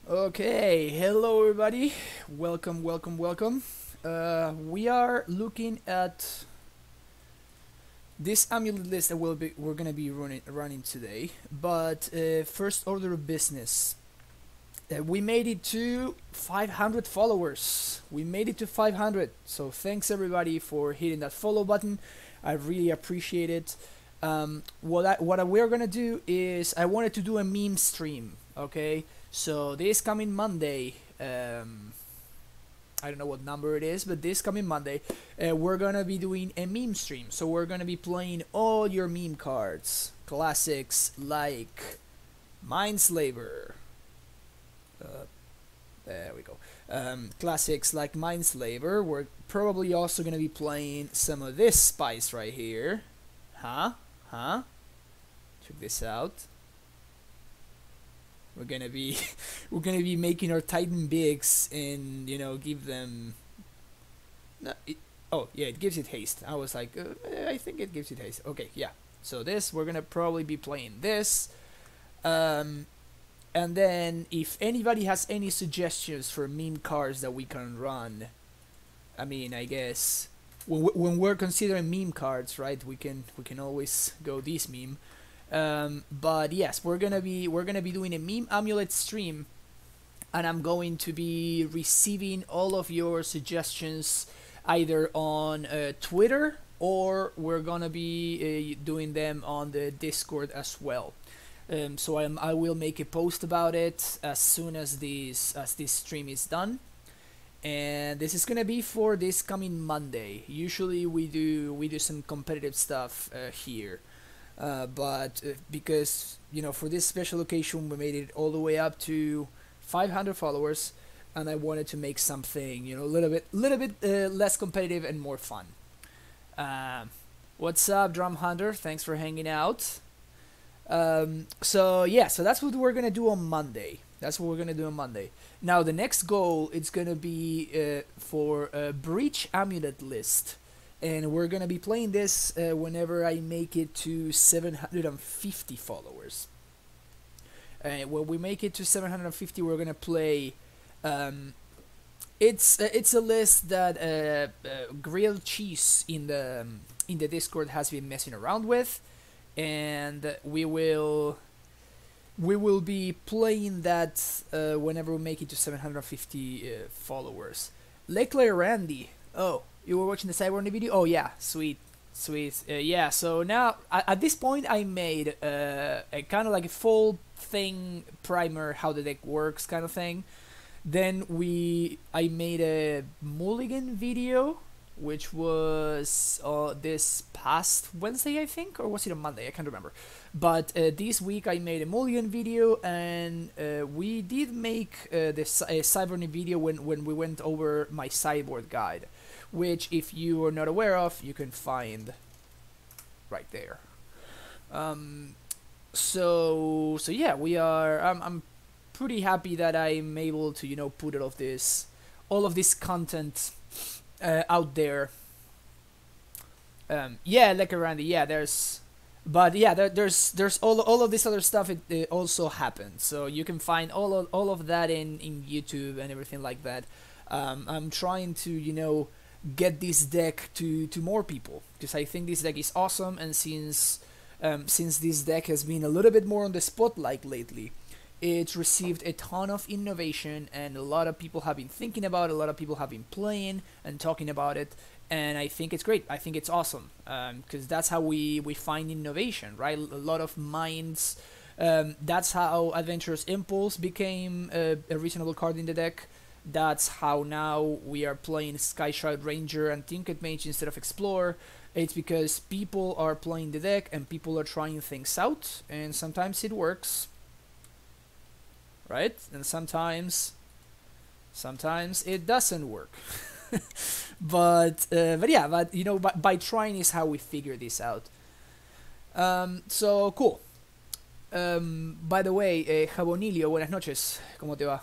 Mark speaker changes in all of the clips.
Speaker 1: Okay, hello everybody. Welcome. We are looking at this amulet list that we're gonna be running today. But first order of business, we made it to 500 followers. We made it to 500. So thanks everybody for hitting that follow button. I really appreciate it. What we're gonna do is I wanted to do a meme stream. Okay, so this coming Monday, I don't know what number it is, but this coming Monday, we're gonna be doing a meme stream. So we're gonna be playing all your meme cards, classics like Mindslaver. There we go. Classics like Mindslaver. We're probably also gonna be playing some of this spice right here. Huh? Check this out. We're gonna be making our Titan bigs and give them. No, oh yeah, it gives it haste. I was like, I think it gives it haste. Okay, yeah. So this we're gonna probably be playing this, and then if anybody has any suggestions for meme cards that we can run, I mean, I guess when we're considering meme cards, right? We can always go this meme. But yes, we're gonna be doing a meme amulet stream, and I'm going to be receiving all of your suggestions either on Twitter, or we're gonna be doing them on the Discord as well. So I will make a post about it as soon as this stream is done, and this is gonna be for this coming Monday. Usually we do some competitive stuff here. But because for this special occasion we made it all the way up to 500 followers, and I wanted to make something a little bit less competitive and more fun. What's up, Drum Hunter? Thanks for hanging out. So that's what we're gonna do on Monday. Now the next goal is gonna be for a Breach Amulet list. And we're gonna be playing this whenever I make it to 750 followers. When we make it to 750, we're gonna play. It's a list that Grilled Cheese in the Discord has been messing around with, and we will be playing that whenever we make it to 750 followers. Leclerc Randy. Oh, you were watching the Cyber video? Oh yeah, sweet. Yeah, so now, at this point, I made a kind of like a full thing primer, how the deck works kind of thing. Then I made a mulligan video, which was this past Wednesday, I think, or was it a Monday? I can't remember. But this week I made a mulligan video, and we did make a Cyberny video when we went over my sideboard guide, which, if you are not aware of, you can find right there. So yeah, we are. I'm pretty happy that I'm able to put all of this content out there. Yeah, like Randy. Yeah, there's all of this other stuff. It also happens, so you can find all of that in YouTube and everything like that. I'm trying to get this deck to more people, because I think this deck is awesome, and since this deck has been a little bit more on the spotlight lately, it's received a ton of innovation, and a lot of people have been thinking about it, a lot of people have been playing and talking about it, and I think it's great. I think it's awesome, because that's how we find innovation, right? A lot of minds. That's how Adventurous Impulse became a reasonable card in the deck. That's how now we are playing Skyshroud Ranger and Trinket Mage instead of Explorer. It's because people are playing the deck and people are trying things out, and sometimes it works, right? And sometimes it doesn't work. but by trying is how we figure this out. So cool. By the way, Jabonilio, buenas noches. ¿Cómo te va?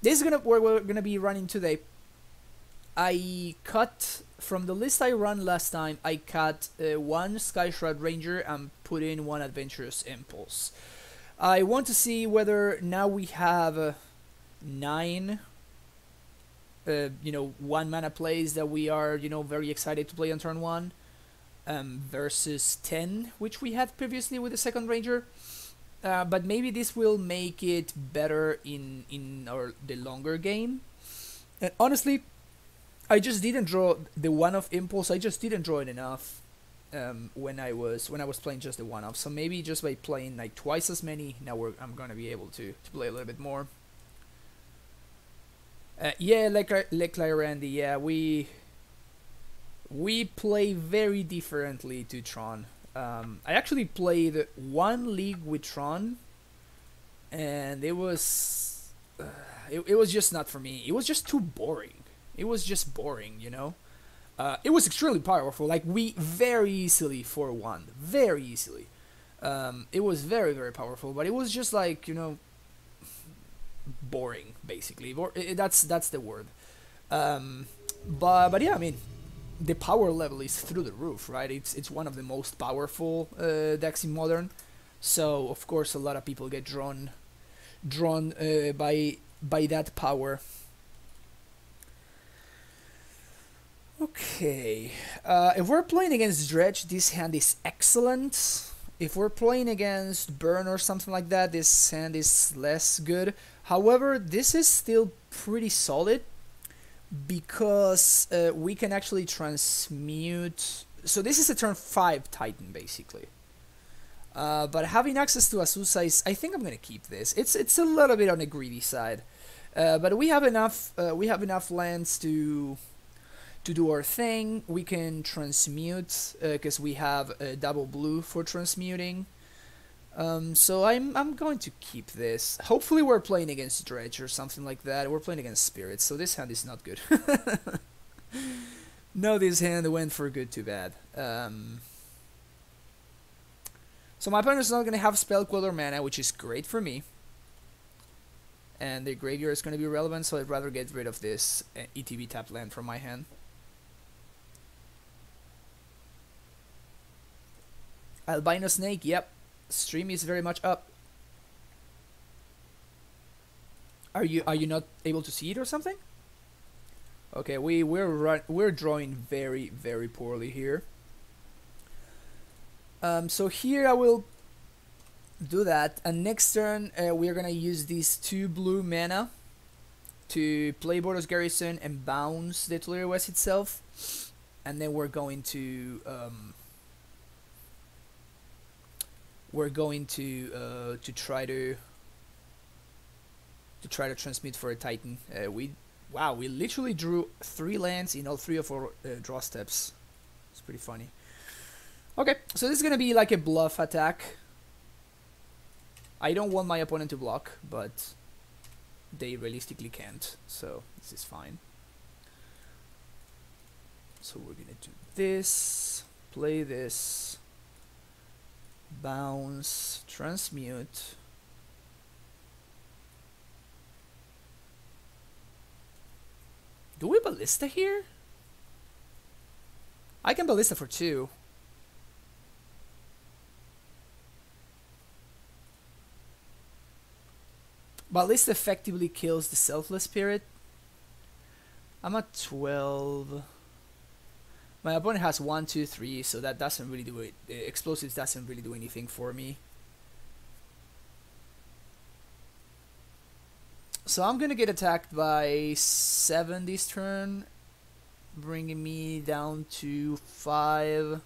Speaker 1: This is what we're gonna be running today. I cut from the list I run last time. I cut one Skyshroud Ranger and put in one Adventurous Impulse. I want to see whether now we have 9 1 mana plays that we are very excited to play on turn 1, versus 10 which we had previously with the second ranger. But maybe this will make it better in the longer game. And honestly, I just didn't draw the one-off impulse. I just didn't draw it enough when I was playing just the one-off. So maybe just by playing like twice as many, now I'm gonna be able to play a little bit more. Yeah, like Randy. Yeah, we play very differently to Tron. I actually played one league with Tron, and it was it was just not for me. It was just too boring. It was just boring, It was extremely powerful. Like, we very easily 4-1, very easily. It was very, very powerful, but it was just like, boring, basically. That's the word. But yeah, I mean, the power level is through the roof, right? It's one of the most powerful decks in Modern, so of course a lot of people get drawn by that power. Okay, if we're playing against Dredge, this hand is excellent. If we're playing against Burn or something like that, this hand is less good. However, this is still pretty solid, because we can actually transmute. So this is a turn 5 Titan, basically. But having access to Azusa is, I think I'm gonna keep this. It's a little bit on the greedy side, but we have enough lands to do our thing. We can transmute because we have a double blue for transmuting. So I'm going to keep this. Hopefully we're playing against Dredge or something like that. We're playing against Spirits, so this hand is not good. No, this hand went for good too bad. So my opponent's not going to have Spell Queller mana, which is great for me. And the graveyard is going to be relevant, so I'd rather get rid of this ETB tap land from my hand. Albino Snake, yep. Stream is very much up. Are you not able to see it or something? Okay, we're drawing very, very poorly here. So here I will do that, and next turn we're gonna use these 2 blue mana to play Boros Garrison and bounce the Tulare West itself, and then we're going to try to transmit for a Titan. We literally drew 3 lands in all 3 of our draw steps. It's pretty funny. Okay, so this is gonna be like a bluff attack. I don't want my opponent to block, but they realistically can't, so this is fine. So we're gonna do this, play this, bounce, transmute. Do we Ballista here? I can Ballista for 2. Ballista effectively kills the Selfless Spirit. I'm at 12. My opponent has 1, 2, 3, so that doesn't really do it. Explosives doesn't really do anything for me. So I'm gonna get attacked by 7 this turn, bringing me down to 5.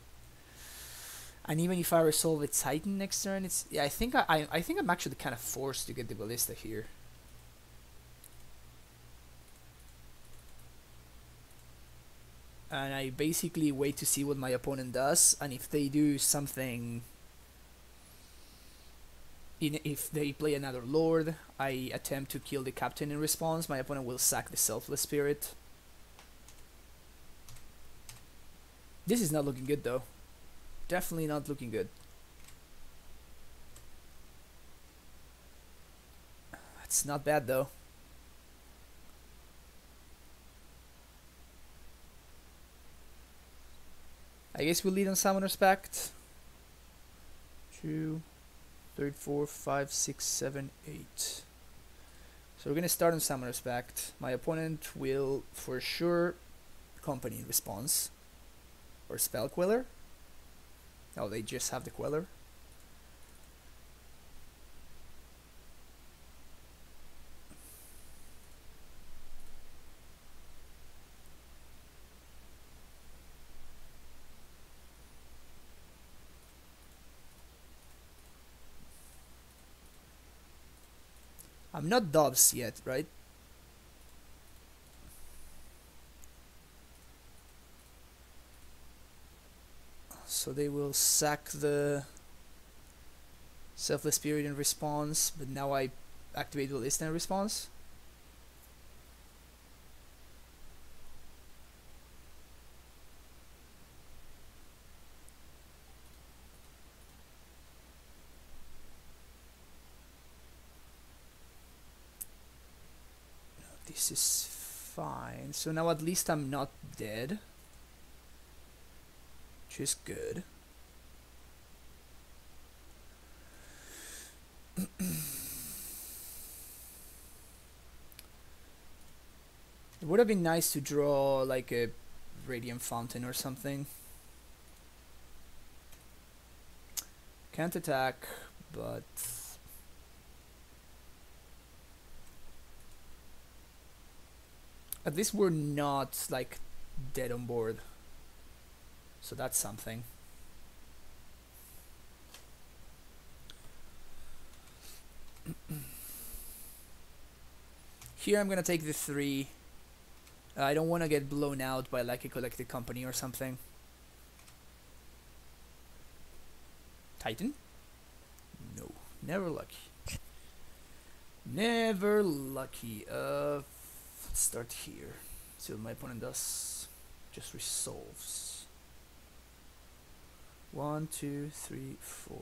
Speaker 1: And even if I resolve a Titan next turn, it's I think I'm actually kind of forced to get the Ballista here. And I basically wait to see what my opponent does, and if they do something, if they play another Lord, I attempt to kill the Captain in response. My opponent will sack the Selfless Spirit. This is not looking good though. Definitely not looking good. It's not bad though. I guess we'll lead on Summoner's Pact. 2, 3, 4, 5, 6, 7, 8. So we're gonna start on Summoner's Pact. My opponent will for sure Company in response. Or Spell Queller. Oh, they just have the Queller. I'm not Dobbs yet, right? So they will sack the Selfless Spirit in response, but now I activate Ballista in response. This is fine. So now at least I'm not dead, which is good. It would have been nice to draw like a Radiant Fountain or something. Can't attack, but at least we're not like dead on board. So that's something. Here I'm gonna take the 3. I don't want to get blown out by like a Collected Company or something. Titan? No, never lucky. Never lucky. Let's start here. See what my opponent does. Just resolves. 1, 2, 3, 4.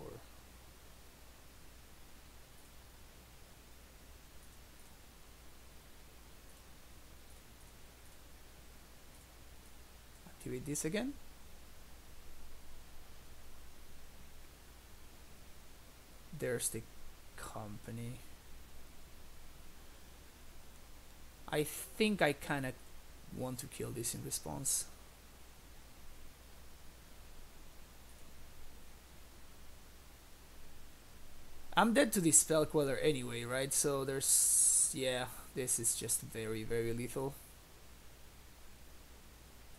Speaker 1: Activate this again. There's the Company. I think I kind of want to kill this in response. I'm dead to this Spell Queller anyway, right? So there's... yeah, this is just very, very lethal.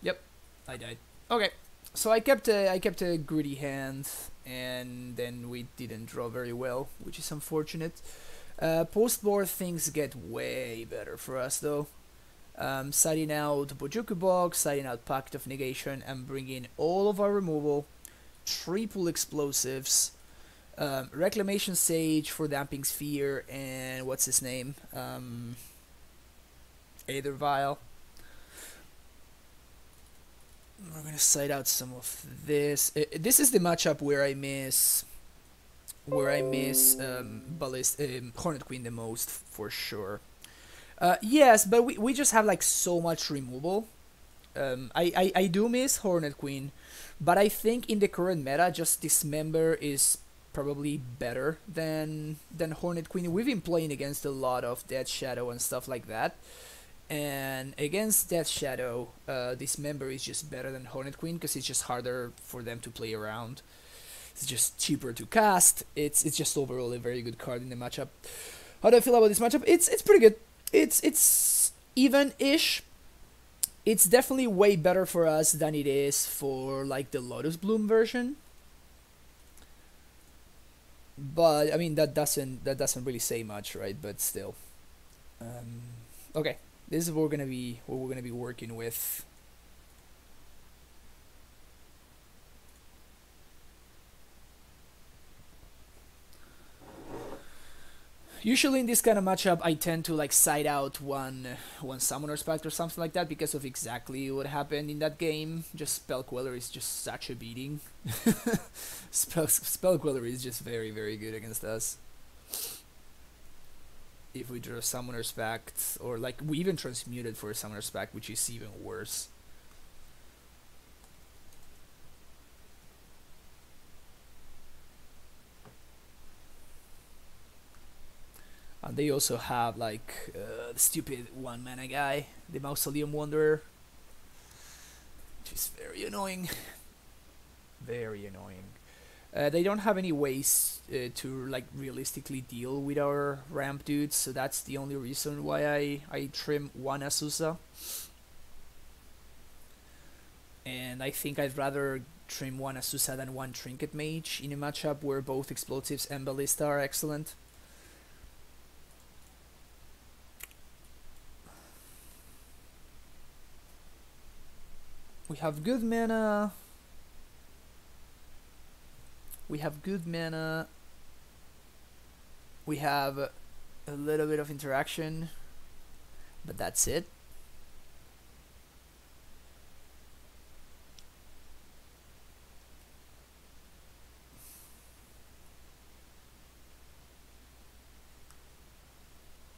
Speaker 1: Yep, I died. Okay, so I kept a greedy hand, and then we didn't draw very well, which is unfortunate. Post-board things get way better for us though. Siding out Bojuku Box, siding out Pact of Negation, and bringing all of our removal, triple explosives, Reclamation Sage for Damping Sphere, and what's his name? Aether Vial. We're gonna side out some of this. This is the matchup where I miss Hornet Queen the most, for sure. Yes, but we just have like so much removal. I do miss Hornet Queen, but I think in the current meta, just Dismember is probably better than Hornet Queen. We've been playing against a lot of Death Shadow and stuff like that, and against Death Shadow, Dismember is just better than Hornet Queen because it's just harder for them to play around. It's just cheaper to cast. It's just overall a very good card in the matchup. How do I feel about this matchup? It's pretty good. It's even-ish. It's definitely way better for us than it is for like the Lotus Bloom version. But I mean that doesn't really say much, right? But still. Okay, this is what we're gonna be working with. Usually in this kind of matchup, I tend to like side out one Summoner's Pact or something like that because of exactly what happened in that game. Just Spell Queller is just such a beating. Spell Queller is just very, very good against us. If we draw Summoner's Pact, or like we even transmuted for a Summoner's Pact, which is even worse. And they also have like the stupid 1 mana guy, the Mausoleum Wanderer, which is very annoying. Very annoying. They don't have any ways to like realistically deal with our ramp dudes, so that's the only reason why I trim one Azusa. And I think I'd rather trim one Azusa than one Trinket Mage in a matchup where both Explosives and Ballista are excellent. We have good mana. We have good mana. We have a little bit of interaction, but that's it.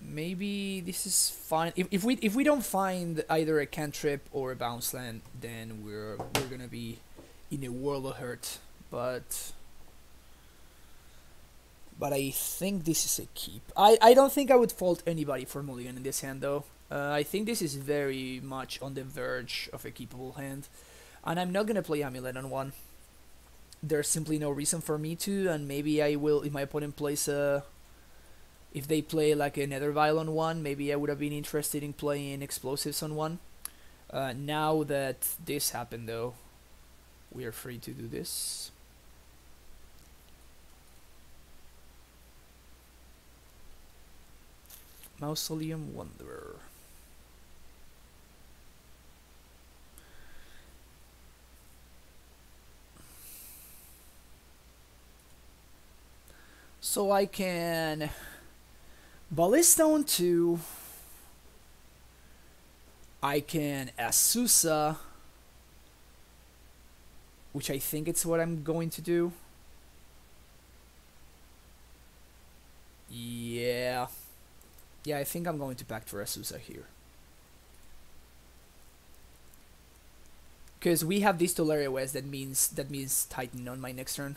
Speaker 1: Maybe this is fine. If we don't find either a cantrip or a bounce land, then we're gonna be in a world of hurt. But I think this is a keep. I don't think I would fault anybody for mulligan in this hand though. I think this is very much on the verge of a keepable hand, and I'm not gonna play Amulet on one. There's simply no reason for me to, and maybe I will if my opponent plays a. If they play like a Nether Vial on one, maybe I would have been interested in playing Explosives on one. Now that this happened though, we are free to do this. Mausoleum Wanderer. So I can Ballista on 2. I can Azusa, which I think it's what I'm going to do. Yeah, I think I'm going to backdoor Azusa here. Because we have this Tolaria West, that means Titan on my next turn.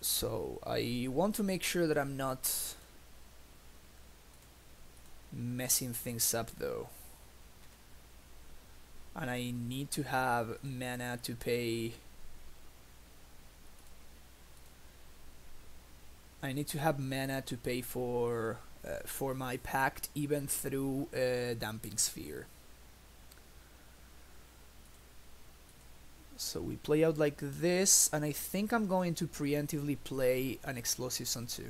Speaker 1: So I want to make sure that I'm not messing things up though. And I need to have mana to pay. I need to have mana to pay for my pact even through Damping Sphere. So we play out like this, and I think I'm going to preemptively play an Explosives on 2.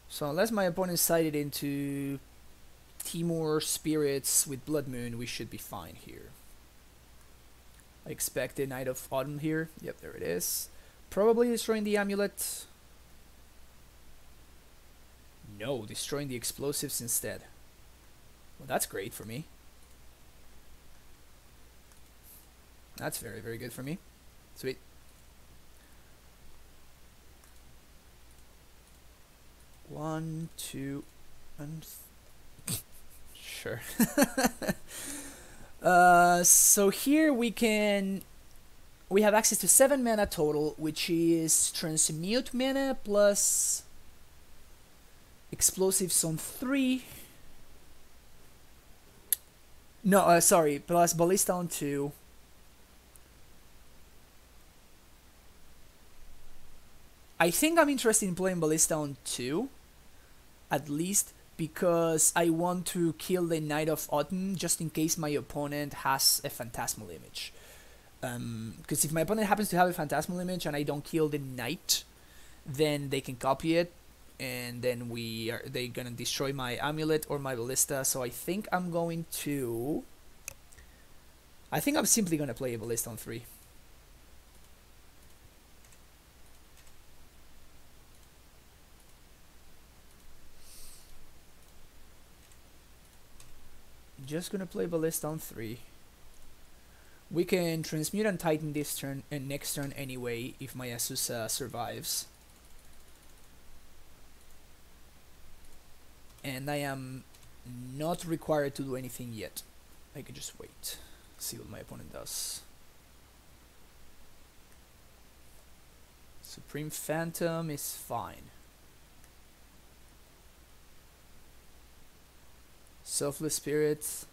Speaker 1: So unless my opponent sided into Timur Spirits with Blood Moon, we should be fine here. I expect a Knight of Autumn here. Yep, there it is. Probably destroying the Amulet. No, destroying the Explosives instead. Well, that's great for me. That's very, very good for me. Sweet. One, two, and sure. So here we have access to 7 mana total, which is Transmute mana plus Explosives on 3. No, sorry, plus Ballista on 2. I think I'm interested in playing Ballista on 2, at least because I want to kill the Knight of Autumn just in case my opponent has a Phantasmal Image. Because if my opponent happens to have a Phantasmal Image and I don't kill the Knight, then they can copy it, and then they're gonna destroy my Amulet or my Ballista. So I think I'm simply gonna play a Ballista on 3. Just gonna play Ballista on 3. We can transmute and Titan this turn and next turn anyway if my Azusa survives. And I am not required to do anything yet. I can just wait, see what my opponent does. Supreme Phantom is fine. Selfless Spirit.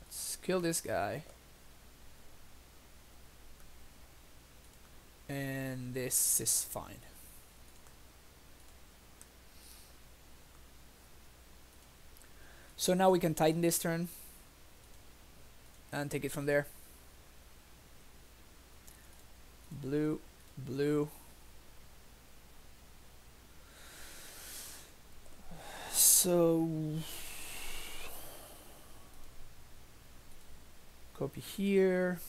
Speaker 1: Let's kill this guy. And this is fine. So now we can Titan this turn and take it from there. Blue, blue. So copy here.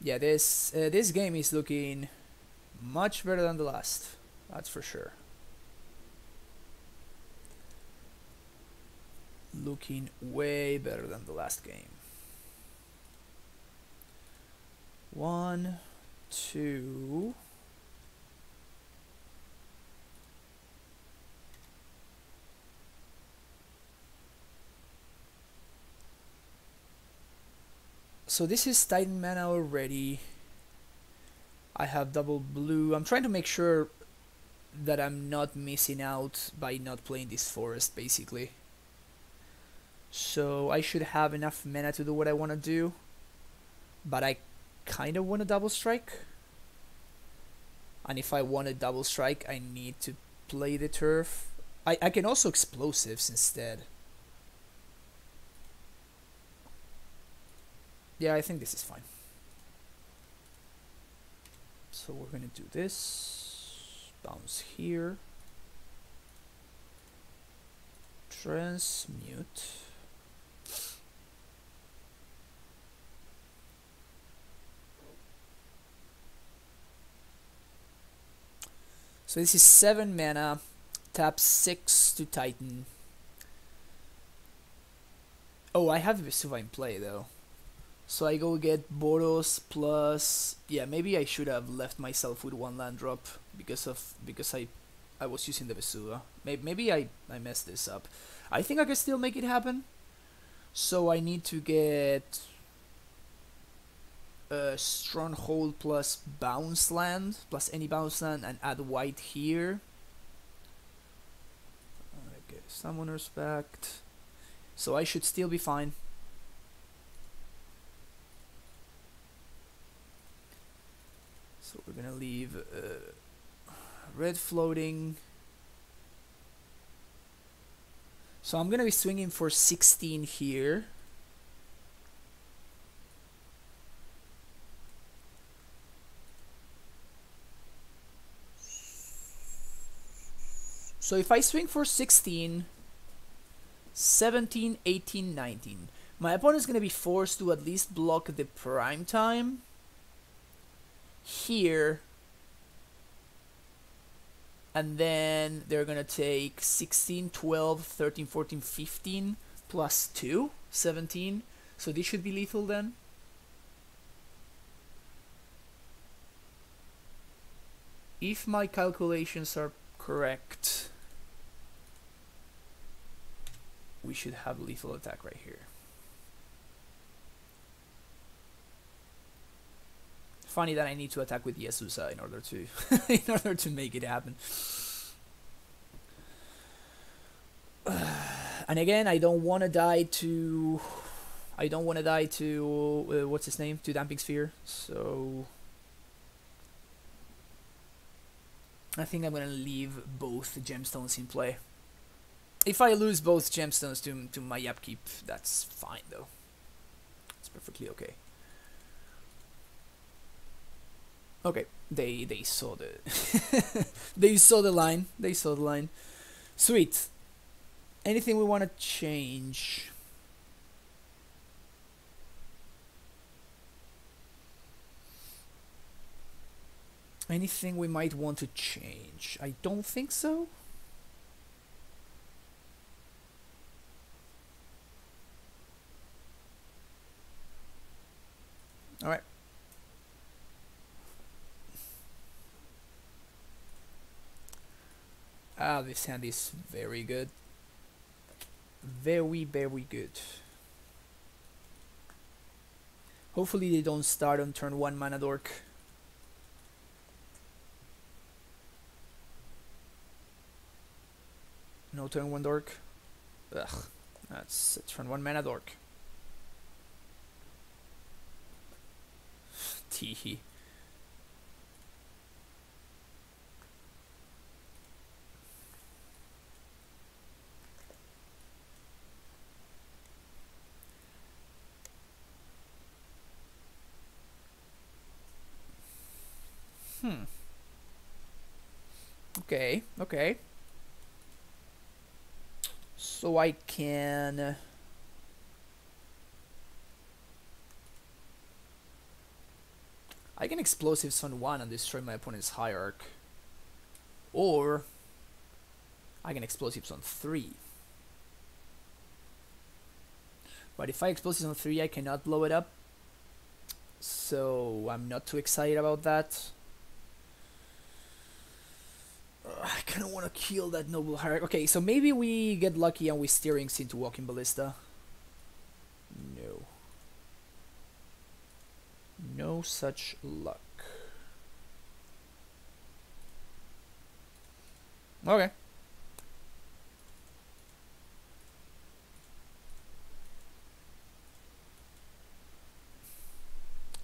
Speaker 1: Yeah, this game is looking much better than the last. That's for sure. Looking way better than the last game. 1, 2. So this is Titan mana already. I have double blue. I'm trying to make sure that I'm not missing out by not playing this forest, basically. So I should have enough mana to do what I want to do. But I kind of want a double strike. And if I want a double strike, I need to play the turf. I can also explosives instead. Yeah, I think this is fine. So we're gonna do this. Bounce here. Transmute. So this is 7 mana. Tap 6 to Titan. Oh, I have Vesuva in play though. So I go get Boros plus... Yeah, maybe I should have left myself with 1 land drop because I was using the Vesuva. Maybe I messed this up. I think I can still make it happen. So I need to get Stronghold plus bounce land, plus any bounce land, and add white here. Okay, Summoner's Pact. So I should still be fine. So we're gonna leave red floating. So I'm gonna be swinging for 16 here. So if I swing for 16, 17, 18, 19, my opponent's gonna be forced to at least block the prime time here, and then they're gonna take 16, 12, 13, 14, 15 plus 2, 17. So this should be lethal then. If my calculations are correct, we should have lethal attack right here. Funny that I need to attack with Yasusa in order to in order to make it happen. And again, I don't want to die to what's his name, to Damping Sphere. So I think I'm gonna leave both gemstones in play. If I lose both gemstones to my upkeep, that's fine though. It's perfectly okay. Okay, they saw the they saw the line. They saw the line. Sweet. Anything we want to change? Anything we might want to change? I don't think so. All right. Ah, this hand is very good. Very, very good. Hopefully they don't start on turn 1 mana dork. No turn 1 dork. Ugh, that's a turn 1 mana dork. Teehee. Okay, okay. So I can... I can Explosives on 1 and destroy my opponent's Hierarch. Or I can Explosives on 3. But if I Explosives on 3, I cannot blow it up. So I'm not too excited about that. I kind of want to kill that Noble Hierarch. Okay, so maybe we get lucky and we Steerings into Walking Ballista. No. No such luck. Okay.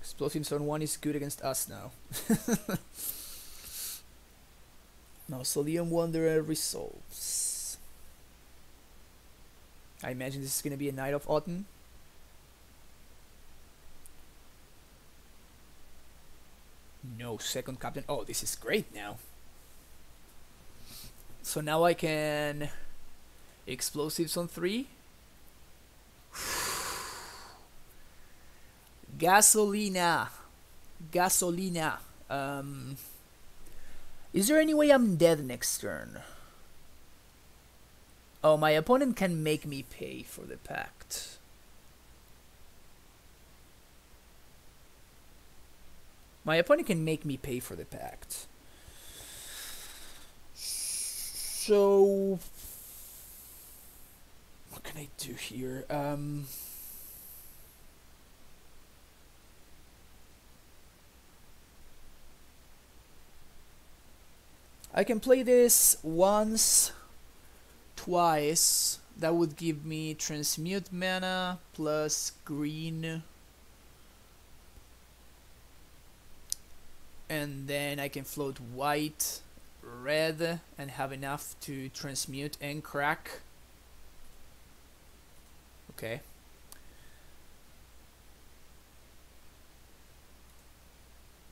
Speaker 1: Explosives on 1 is good against us now. Mausoleum Wanderer resolves. I imagine this is going to be a Knight of Autumn. No second captain. Oh, this is great now. So now I can Explosives on 3. Gasolina. Gasolina. Is there any way I'm dead next turn? Oh, my opponent can make me pay for the pact. My opponent can make me pay for the pact. So... what can I do here? I can play this once, twice. That would give me Transmute mana plus green. And then I can float white, red, and have enough to transmute and crack. Okay.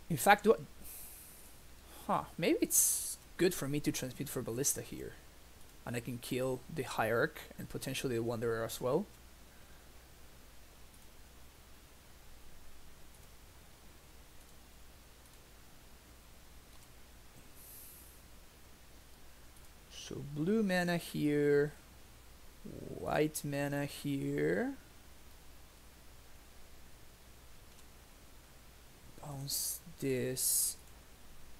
Speaker 1: In fact, maybe it's good for me to transmute for Ballista here. And I can kill the Hierarch and potentially the Wanderer as well. So blue mana here, white mana here. Bounce this,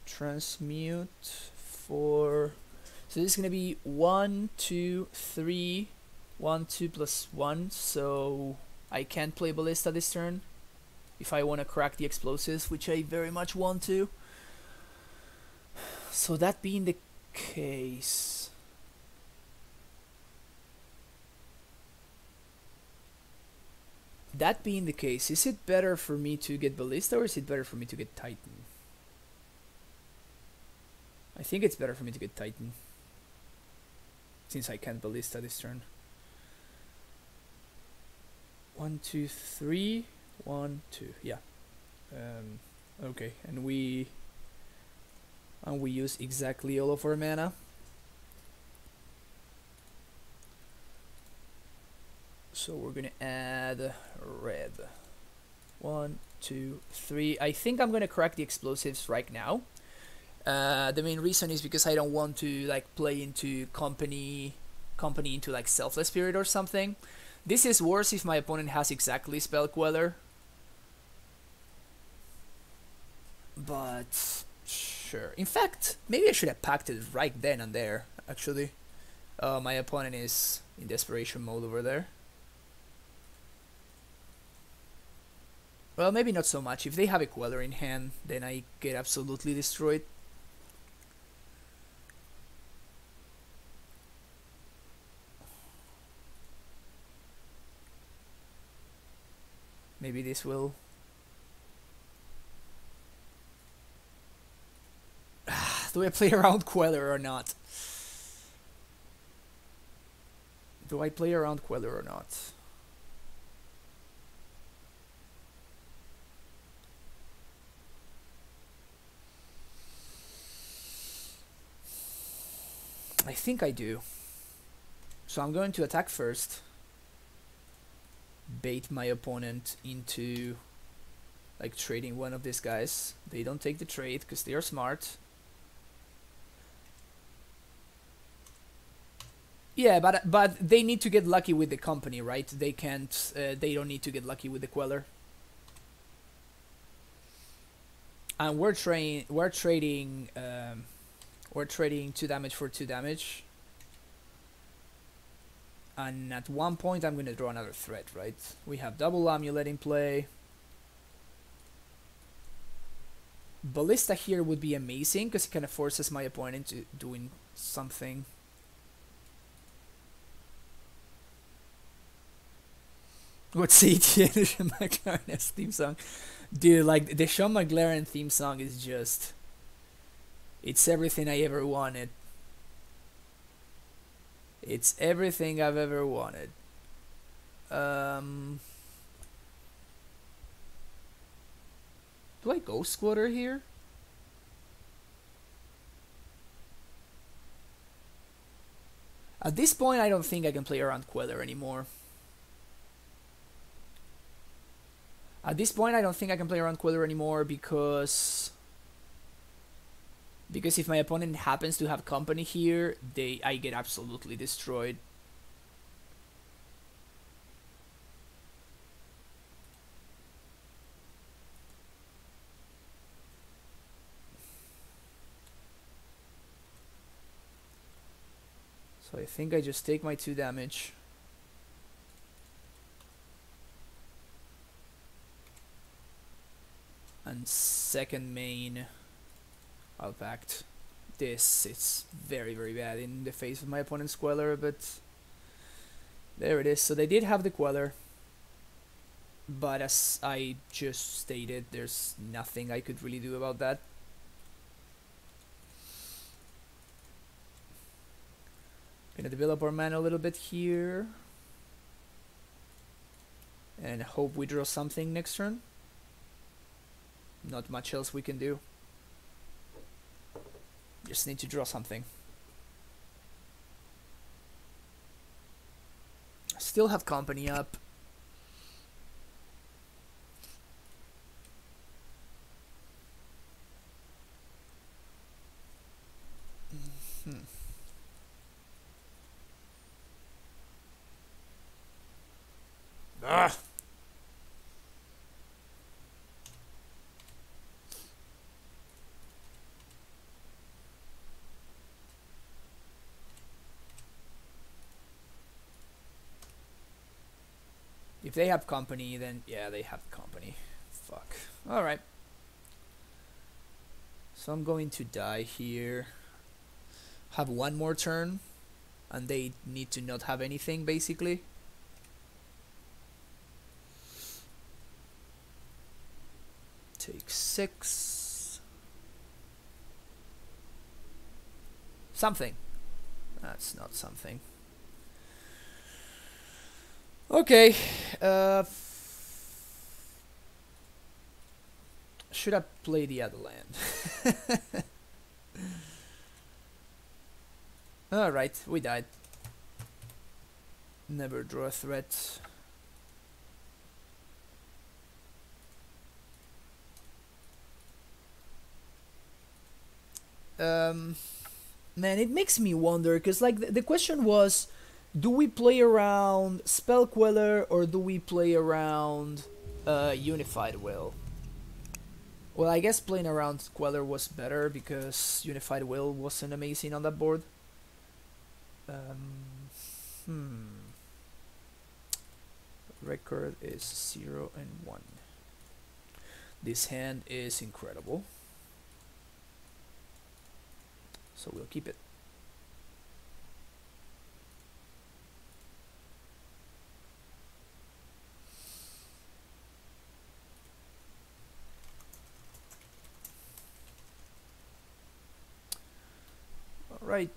Speaker 1: transmute for... so this is gonna be 1, 2, 3, 1, 2 plus 1. So I can't play Ballista this turn if I want to crack the Explosives, which I very much want to. So that being the case, is it better for me to get Ballista or is it better for me to get Titan? I think it's better for me to get Titan, since I can't Ballista this turn. 1, 2, 3, 1, 2, yeah. Okay, and we use exactly all of our mana. So we're gonna add red. 1, 2, 3. I think I'm gonna crack the Explosives right now. The main reason is because I don't want to like play into company into like Selfless Spirit or something. This is worse if my opponent has exactly Spell Queller. But Sure. In fact, maybe I should have packed it right then and there, actually. My opponent is in desperation mode over there. Well, maybe not so much. If they have a Queller in hand, then I get absolutely destroyed. Maybe this will... Do I play around Queller or not? Do I play around Queller or not? I think I do. So I'm going to attack first. Bait my opponent into like trading one of these guys. They don't take the trade because they are smart. Yeah, but they need to get lucky with the company, right? They can't. They don't need to get lucky with the Queller. And we're trading 2 damage for 2 damage. And at one point I'm going to draw another threat, right? We have double Amulet in play. Ballista here would be amazing because it kind of forces my opponent to doing something. What's the Sean McLaren's theme song? Dude, like the Sean McLaren theme song is just... It's everything I ever wanted. It's everything I've ever wanted. Do I go Squatter here? At this point, I don't think I can play around Queller anymore. At this point, I don't think I can play around Queller anymore because if my opponent happens to have company here, I get absolutely destroyed. So I think I just take my 2 damage. And second main, I'll pact this. It's very, very bad in the face of my opponent's Queller, but there it is. So they did have the Queller, but as I just stated, there's nothing I could really do about that. Gonna develop our mana a little bit here and hope we draw something next turn. Not much else we can do. Just need to draw something. Still have company up. Ah. If they have company, then yeah, they have company. Fuck. Alright. So I'm going to die here. Have one more turn. And they need to not have anything, basically. Take 6. Something. That's not something. Okay. Should I play the other land? Alright, we died. Never draw a threat. Man, it makes me wonder, because like the question was, do we play around Spell Queller or do we play around Unified Will? Well, I guess playing around Queller was better because Unified Will wasn't amazing on that board. Hmm. Record is 0 and 1. This hand is incredible, so we'll keep it. Alright,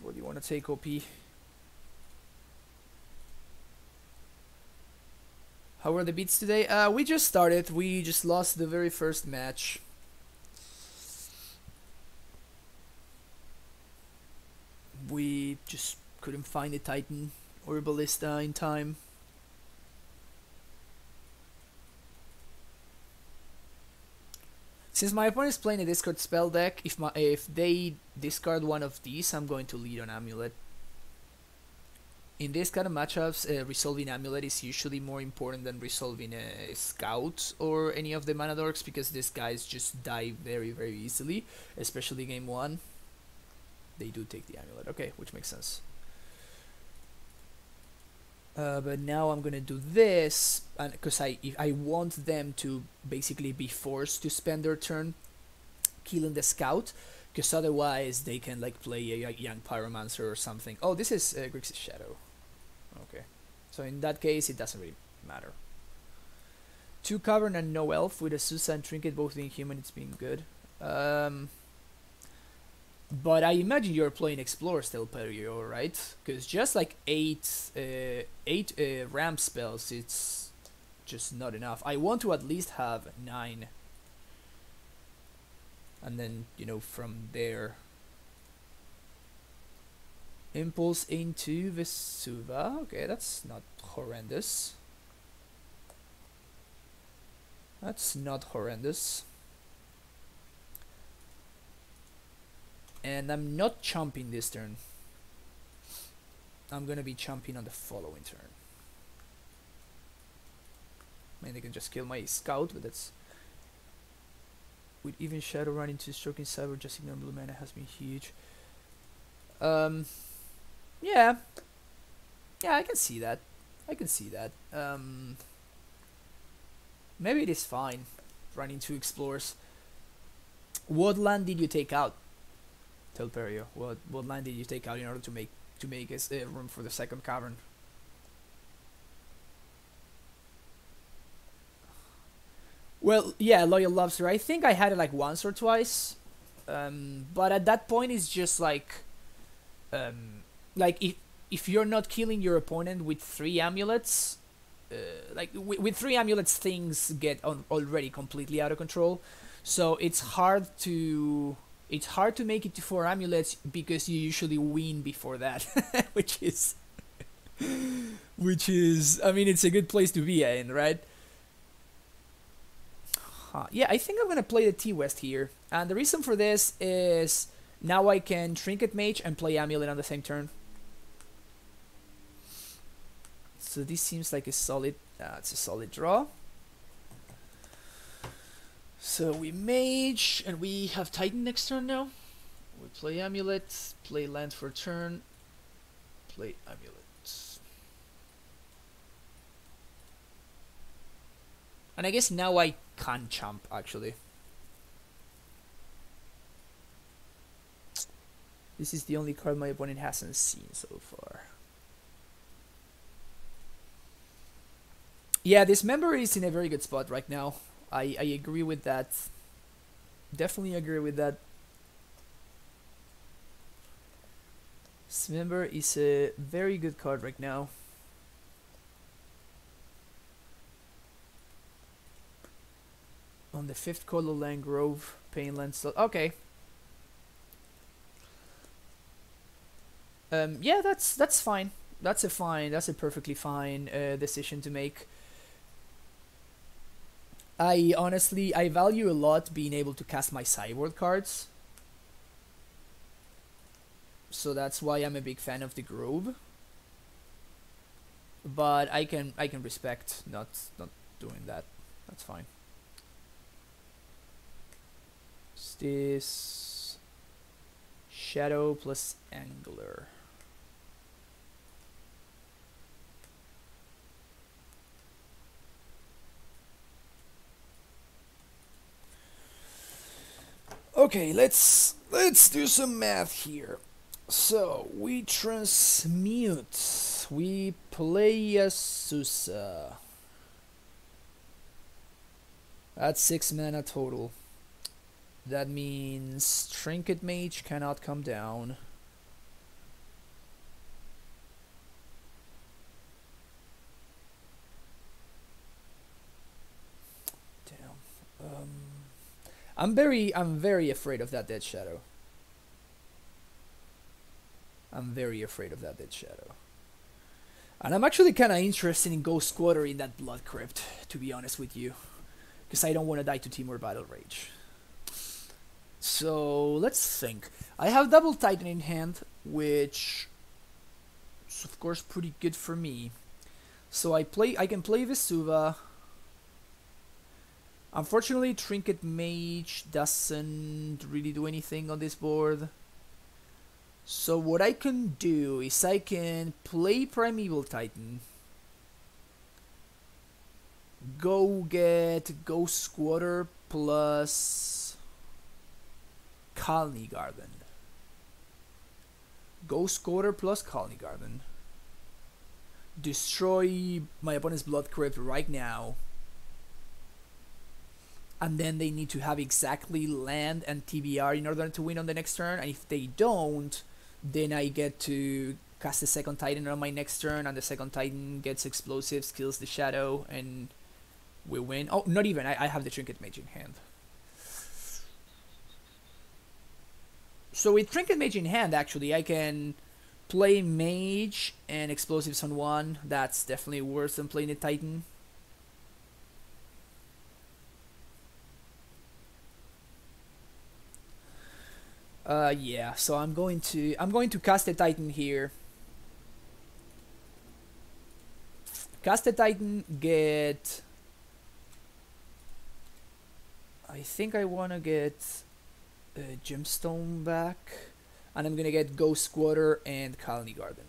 Speaker 1: what do you want to take, OP? How were the beats today? We just started. We just lost the very first match. We just couldn't find a Titan or a Ballista in time. Since my opponent is playing a discard spell deck, if they discard one of these, I'm going to lead on Amulet. In this kind of matchups, resolving Amulet is usually more important than resolving a Scout or any of the Mana Dorks, because these guys just die very, very easily, especially game 1. They do take the Amulet, okay, which makes sense. But now I'm gonna do this, and because I want them to basically be forced to spend their turn killing the Scout, because otherwise they can like play a young Pyromancer or something. Oh, this is Grixis Shadow. Okay, so in that case it doesn't really matter. 2 Cavern and no Elf with a Susa and Trinket both being human, it's been good. But I imagine you're playing Explorer still, Perio, right? Because just like 8 ramp spells, it's just not enough. I want to at least have 9. And then, you know, from there. Impulse into Vesuva. Okay, that's not horrendous. That's not horrendous. And I'm not chomping this turn. I'm gonna be chomping on the following turn. I mean, they can just kill my Scout, but that's... With even Shadowrun into Stroking Cyber, just ignore blue mana has been huge. Yeah. Yeah, I can see that. I can see that. Maybe it is fine running 2 Explorers. What land did you take out? Tell Perio, what land did you take out in order to make room for the second cavern? Well, yeah, Loyal Lobster. I think I had it like once or twice, but at that point it's just like if you're not killing your opponent with 3 amulets, like with 3 amulets things get already completely out of control. So it's hard to make it to 4 amulets because you usually win before that, which is I mean, it's a good place to be in, right? Yeah, I think I'm gonna play the T-West here, and the reason for this is now I can Trinket Mage and play Amulet on the same turn. So this seems like a solid, it's a solid draw. So we Mage, and we have Titan next turn now. We play Amulet, play land for turn, play Amulet. And I guess now I can chomp, actually. This is the only card my opponent hasn't seen so far. Yeah, this member is in a very good spot right now. I agree with that. Definitely agree with that. This member is a very good card right now. On the 5th color, Land Grove, Painland slot. Okay. Yeah, that's fine. That's a perfectly fine decision to make. I honestly value a lot being able to cast my sideboard cards. So that's why I'm a big fan of the Grove. But I can respect not doing that. That's fine. this Shadow plus Angler. Okay, let's do some math here. So we transmute. We play a Susa. That's 6 mana total. That means Trinket Mage cannot come down. Damn. I'm very afraid of that Dead Shadow. I'm very afraid of that Dead Shadow. And I'm actually kind of interested in Ghost Quarter in that Blood Crypt, to be honest with you. Because I don't want to die to Timur Battle Rage. So, let's think. I have Double Titan in hand, which is of course pretty good for me. So I can play Vesuva. Unfortunately, Trinket Mage doesn't really do anything on this board. So what I can do is I can play Primeval Titan, go get Ghost Squatter plus Colony Garden. Ghost Squatter plus Colony Garden. Destroy my opponent's Blood Crypt right now. And then they need to have exactly land and TBR in order to win on the next turn. And if they don't, then I get to cast the second Titan on my next turn, and the second Titan gets explosives, kills the Shadow, and we win. Oh, not even. I have the Trinket Mage in hand. So with Trinket Mage in hand, actually, I can play Mage and explosives on one. That's definitely worse than playing a Titan. Yeah, so I'm going to cast a Titan here. Cast a Titan, get... I think I wanna get a Gemstone back, and I'm gonna get Ghost Squatter and Colony Garden.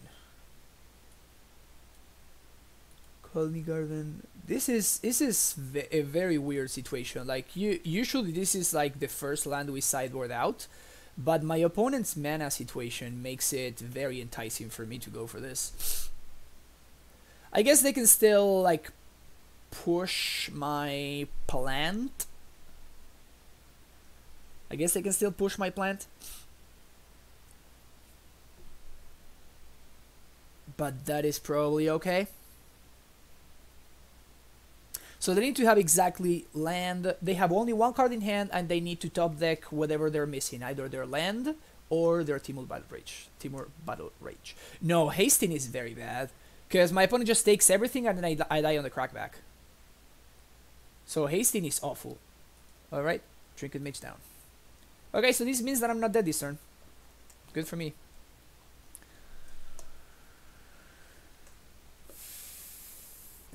Speaker 1: Colony Garden. This is a very weird situation. Like usually this is like the first land we sideboard out. But my opponent's mana situation makes it very enticing for me to go for this. I guess they can still, like, push my plant. I guess they can still push my plant. But that is probably okay. So they need to have exactly land. They have only one card in hand, and they need to top deck whatever they're missing, either their land or their Timur Battle Rage. No, hasting is very bad, because my opponent just takes everything and then I die on the crackback. So hasting is awful. Alright, Trinket Mage down. Okay, so this means that I'm not dead this turn. Good for me.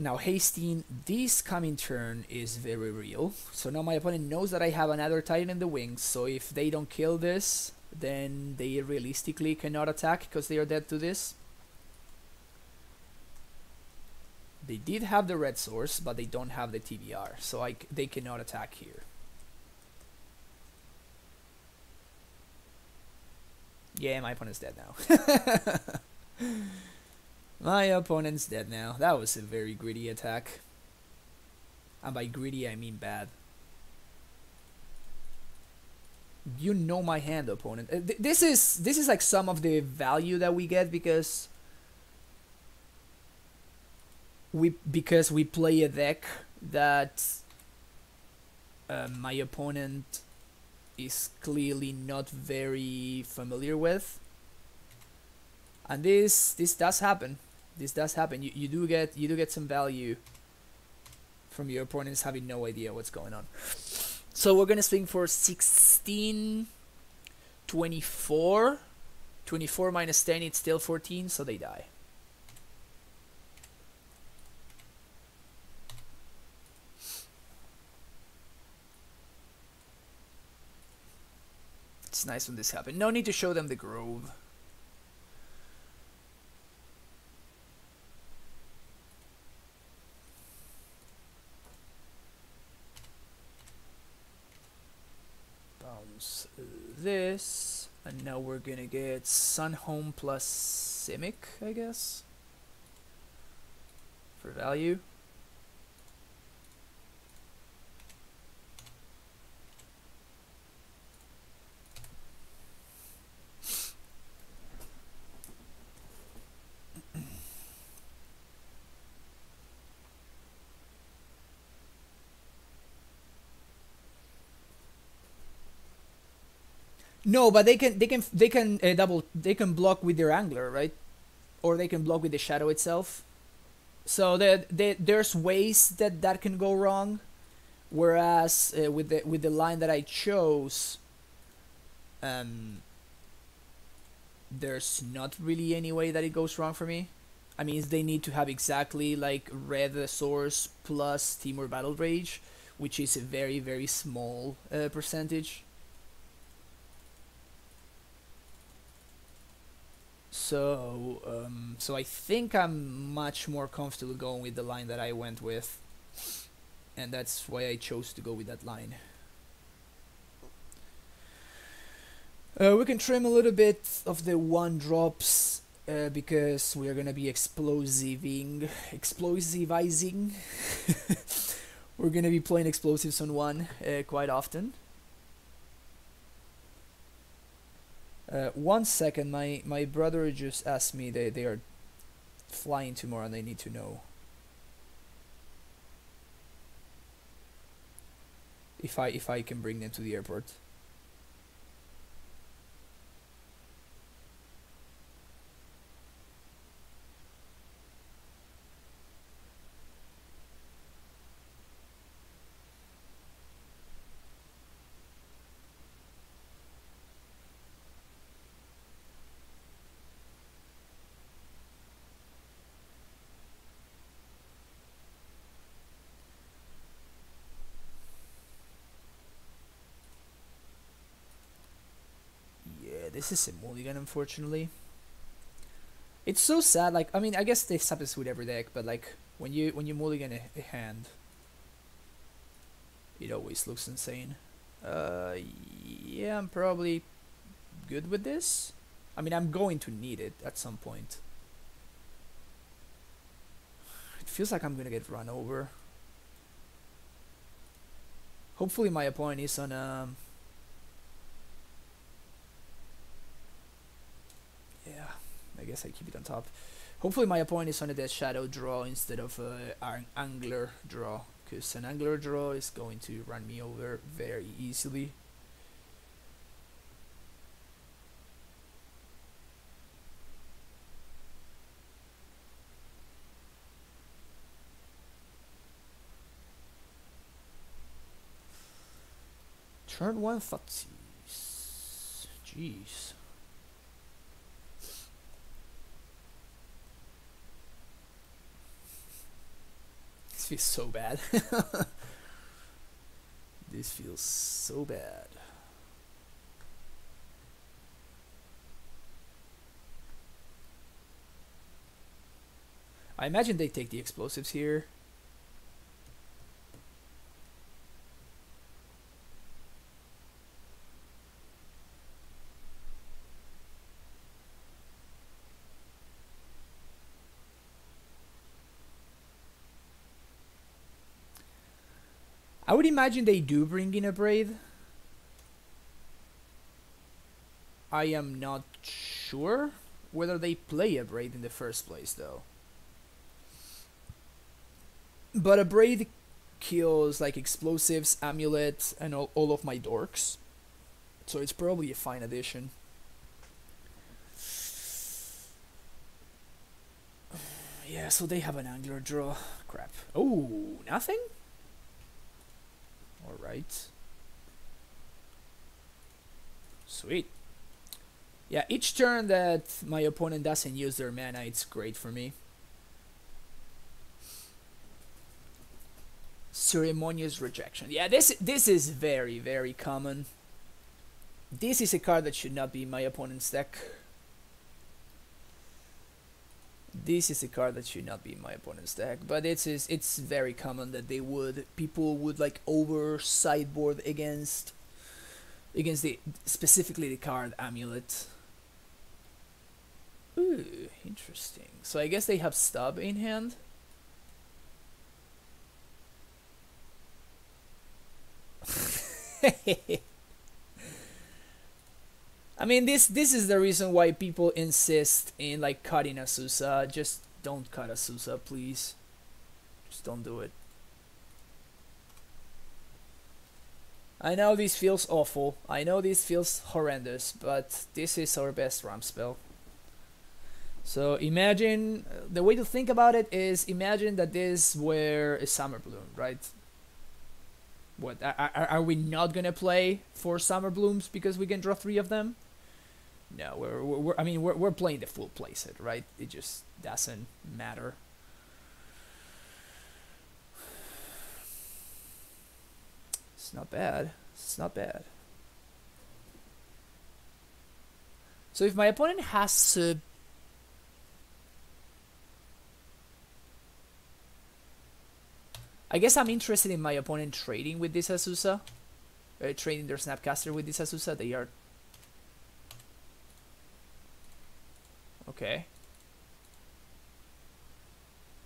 Speaker 1: Now hasting this coming turn is very real. So now my opponent knows that I have another Titan in the wings. So if they don't kill this, then they realistically cannot attack because they are dead to this. They did have the red source, but they don't have the TBR. So they cannot attack here. Yeah, my opponent's dead now. My opponent's dead now. That was a very greedy attack. And by greedy, I mean bad. You know my hand, opponent. This is like some of the value that we get because we play a deck that my opponent is clearly not very familiar with. And this does happen. This does happen. You do get some value from your opponents having no idea what's going on. So we're gonna swing for 16, 24. 24 minus 10, it's still 14, so they die. nice when this happens. No need to show them the grove. Bounce this, and now we're gonna get Sun Home plus Simic, I guess, for value. No, but they can block with their angler, right? Or they can block with the shadow itself. So there's ways that can go wrong. Whereas with the line that I chose, there's not really any way that it goes wrong for me. I mean, they need to have exactly like red source plus Timur Battle Rage, which is a very, very small percentage. So, so I think I'm much more comfortable going with the line that I went with, and that's why I chose to go with that line. We can trim a little bit of the 1-drops because we are gonna be explosivizing. We're gonna be playing explosives on 1 quite often. 1 second, my brother just asked me they are flying tomorrow and they need to know if I can bring them to the airport. This is a mulligan, unfortunately. It's so sad. Like, I mean, I guess this happens with every deck, but like when you mulligan a hand, it always looks insane. Yeah, I'm probably good with this. I mean, I'm going to need it at some point. It feels like I'm gonna get run over. Hopefully, my opponent is on yeah, I guess I keep it on top. Hopefully my opponent is on a Death Shadow draw instead of an Angler draw, because an Angler draw is going to run me over very easily. Turn 1 Thoughtseize. Jeez. This feels so bad. This feels so bad. I imagine they take the explosives here. I would imagine they do bring in a Braid. I am not sure whether they play a Braid in the first place, though. But a Braid kills like explosives, Amulet, and all of my dorks. So it's probably a fine addition. Yeah, so they have an Angler draw. Crap. Oh, nothing? Alright. Sweet. Yeah, each turn that my opponent doesn't use their mana, it's great for me. Ceremonious rejection. Yeah, this is very, very common. This is a card that should not be in my opponent's deck. This is a card that should not be in my opponent's deck, but it's very common that people would like over sideboard against the specifically the card Amulet. Ooh, interesting. So I guess they have Stub in hand. I mean, this is the reason why people insist in like cutting Azusa. Just don't cut Azusa, please. Just don't do it. I know this feels awful. I know this feels horrendous, but this is our best ramp spell. So imagine, the way to think about it is, imagine that this were a Summer Bloom, right? What, are we not gonna play for Summer Blooms because we can draw 3 of them? No, we're playing the full playset, right? It just doesn't matter. It's not bad. It's not bad. So if my opponent has I guess I'm interested in my opponent trading with this Azusa. Trading their Snapcaster with this Azusa. They are... Okay.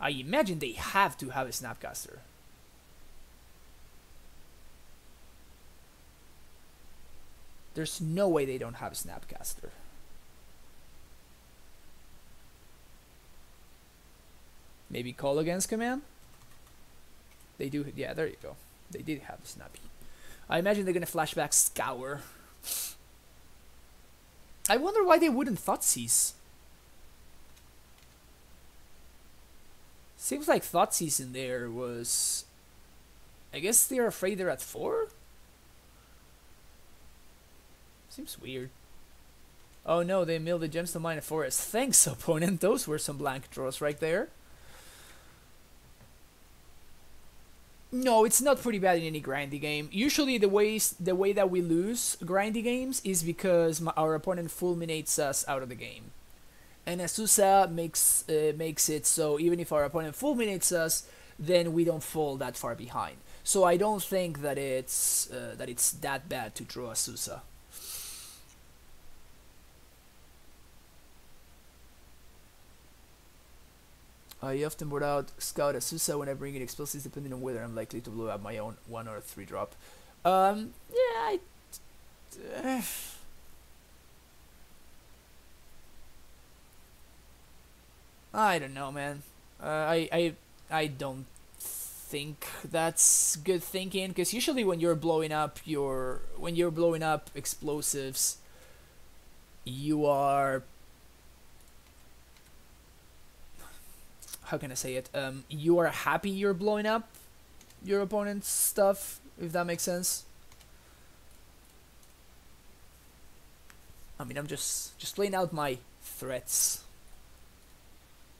Speaker 1: I imagine they have to have a Snapcaster. There's no way they don't have a Snapcaster. Maybe call against command? They do, yeah, there you go. They did have a Snappy. I imagine they're gonna flashback Scour. I wonder why they wouldn't Thoughtseize. Seems like Thoughtseize in there was... I guess they're afraid they're at 4? Seems weird. Oh no, they milled the Gemstone Mine and Forest. Thanks, opponent. Those were some blank draws right there. No, it's not pretty bad in any grindy game. Usually the way that we lose grindy games is because our opponent fulminates us out of the game. And Azusa makes it so even if our opponent fulminates us, then we don't fall that far behind. So I don't think that it's that bad to draw Azusa. I often board out Scout Azusa when I bring in explosives, depending on whether I'm likely to blow up my own 1 or 3 drop. Yeah, I don't know, man. I don't think that's good thinking, because usually when you're blowing up explosives, you are... How can I say it? You are happy you're blowing up your opponent's stuff, if that makes sense. I mean, I'm just laying out my threats.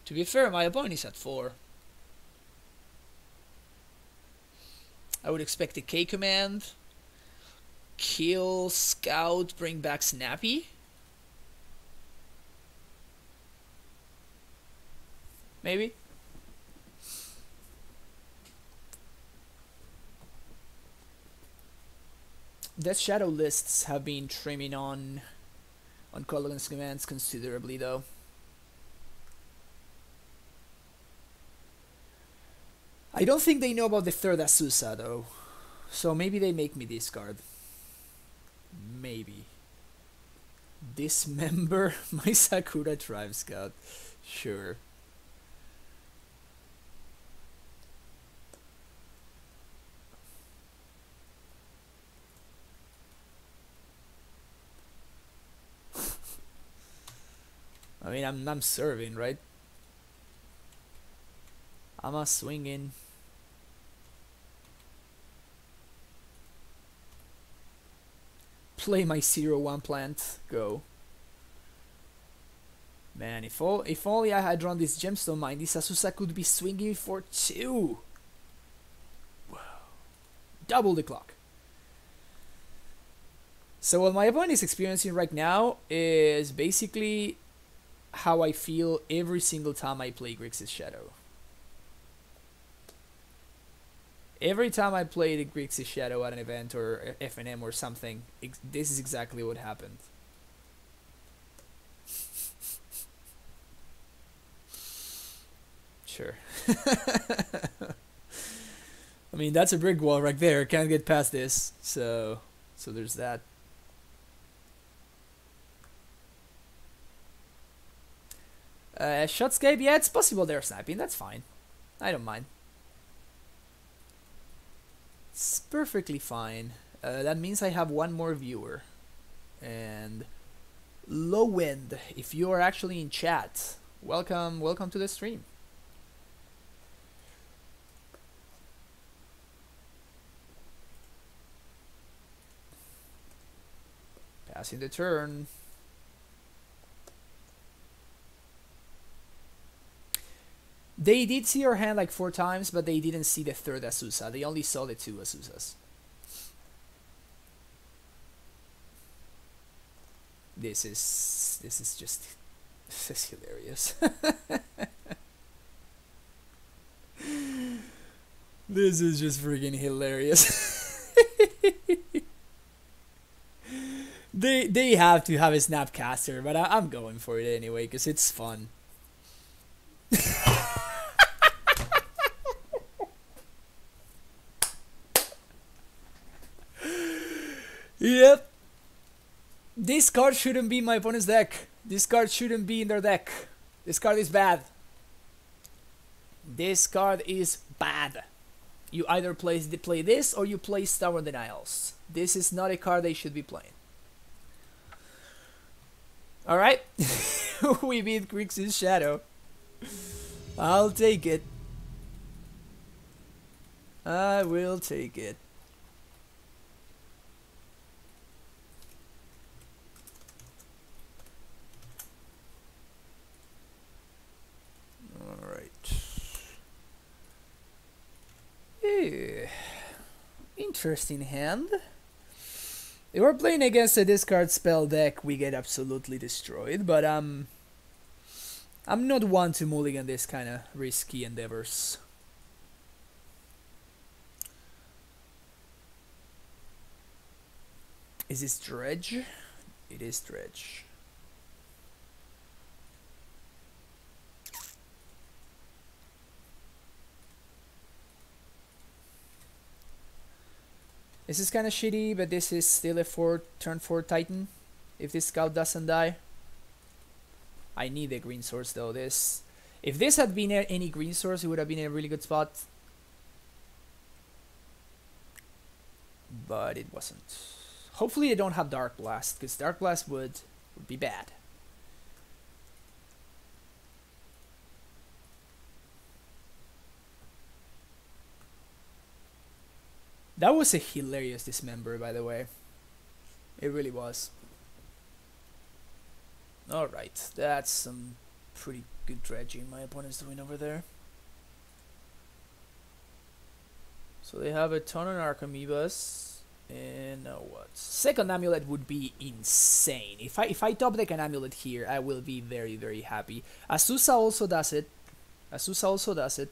Speaker 1: To be fair, my opponent is at 4. I would expect a K command, kill Scout, bring back Snappy. Maybe. Death Shadow lists have been trimming on Colligan's commands considerably, though. I don't think they know about the 3rd Azusa, though. So maybe they make me discard. Maybe. Dismember my Sakura Tribe Scout. Sure. I mean, I'm serving, right? I'm a swinging. Play my 0-1 plant. Go. Man, if only I had drawn this Gemstone Mine, this Azusa could be swinging for 2. Wow. Double the clock. So what my opponent is experiencing right now is basically how I feel every single time I play Grixis Shadow. Every time I play the Grixis Shadow at an event or FNM or something, this is exactly what happened. Sure. I mean, that's a brick wall right there. Can't get past this. So there's that. Shotscape, yeah, it's possible they're sniping. That's fine. I don't mind. It's perfectly fine. That means I have one more viewer. And Low End, if you are actually in chat, welcome to the stream. Passing the turn. They did see your hand like 4 times, but they didn't see the third Azusa. They only saw the 2 Azusas. This is just this is hilarious. This is just freaking hilarious. They have to have a Snapcaster, but I'm going for it anyway because it's fun. Yep. This card shouldn't be in my opponent's deck. This card shouldn't be in their deck. This card is bad. This card is bad. You either play this or you play Stubborn Denials. This is not a card they should be playing. Alright. We beat Grixis Shadow. I'll take it. I will take it. Interesting hand. If we're playing against a discard spell deck, we get absolutely destroyed, but I'm not one to mulligan this kind of risky endeavors. Is this Dredge? It is Dredge. This is kind of shitty, but this is still a turn 4 Titan. If this scout doesn't die, I need a green source though. If this had been any green source, it would have been a really good spot, but it wasn't. Hopefully, they don't have Dark Blast, because Dark Blast would be bad. That was a hilarious dismember, by the way. It really was. Alright, that's some pretty good dredging my opponent's doing over there. So they have a ton of Archamoebas. And now what? Second Amulet would be insane. If I top deck an Amulet here, I will be very, very happy. Azusa also does it. Azusa also does it.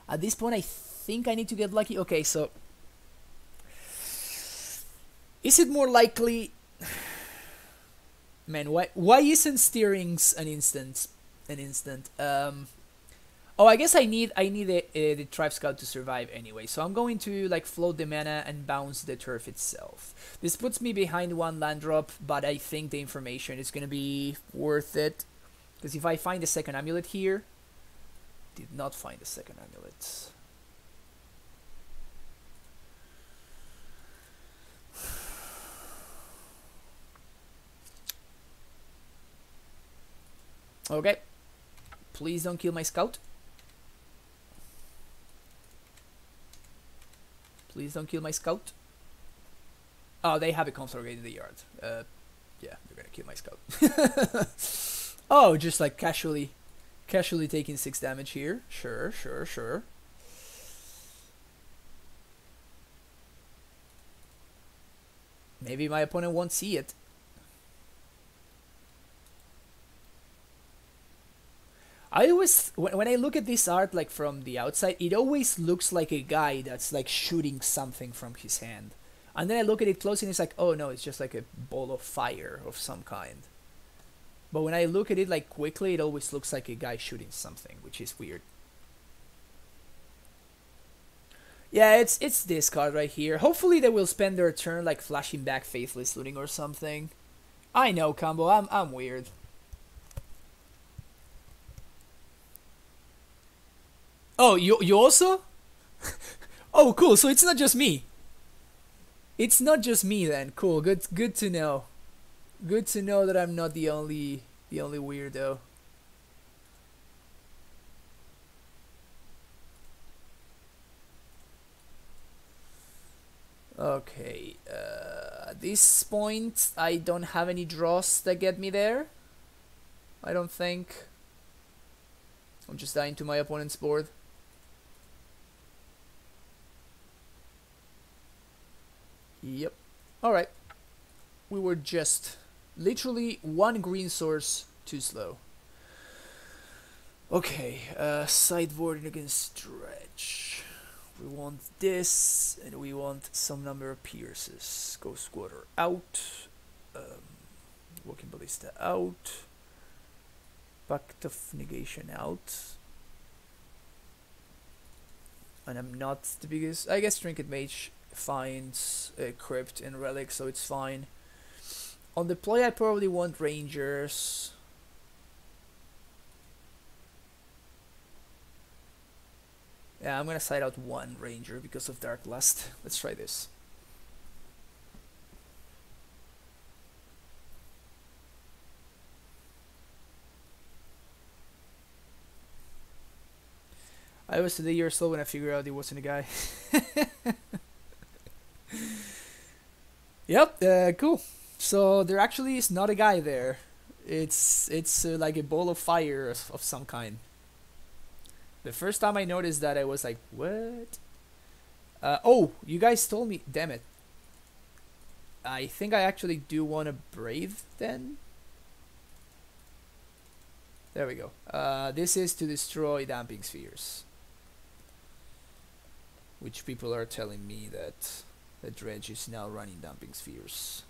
Speaker 1: At this point, I think I need to get lucky. Okay, so is it more likely? Man, why isn't Steerings an instant? Oh, I guess I need the Tribe Scout to survive anyway. So I'm going to like float the mana and bounce the turf itself. This puts me behind 1 land drop, but I think the information is gonna be worth it. Because if I find the second Amulet here, did not find the second Amulet. Okay. Please don't kill my scout. Please don't kill my scout. Oh, they have a Conflagration in the yard. Yeah, they're gonna kill my scout. Oh, just like casually Casually taking 6 damage here. Sure, sure, sure. Maybe my opponent won't see it. I always, when I look at this art like from the outside, it always looks like a guy that's like shooting something from his hand. And then I look at it close and it's like, oh no, it's just like a ball of fire of some kind. But when I look at it like quickly, it always looks like a guy shooting something, which is weird. Yeah, it's this card right here. Hopefully they will spend their turn like flashing back Faithless Looting or something. I know, Combo, I'm weird. Oh, you also? Oh, cool. So it's not just me. It's not just me then. Cool. Good to know. Good to know that I'm not the only weirdo. Okay. At this point, I don't have any draws that get me there. I don't think. I'm just dying to my opponent's board. Yep. Alright. We were just literally one green source too slow. Okay, sideboarding against Dredge. We want this, and we want some number of pierces. Ghost Quarter out. Walking Ballista out. Pact of Negation out. And I'm not the biggest. I guess Trinket Mage finds Crypt and Relic, so it's fine. On the play, I probably want Rangers. Yeah, I'm gonna side out one Ranger because of Dark Lust. Let's try this. I was today years old when I figured out it wasn't a guy. Yep, cool. So there actually is not a guy there. It's like a ball of fire of some kind. The first time I noticed that, I was like, what? Oh, you guys told me. Damn it. I think I actually do want to Brave then. There we go. This is to destroy Damping Spheres. Which people are telling me that the Dredge is now running Damping Spheres.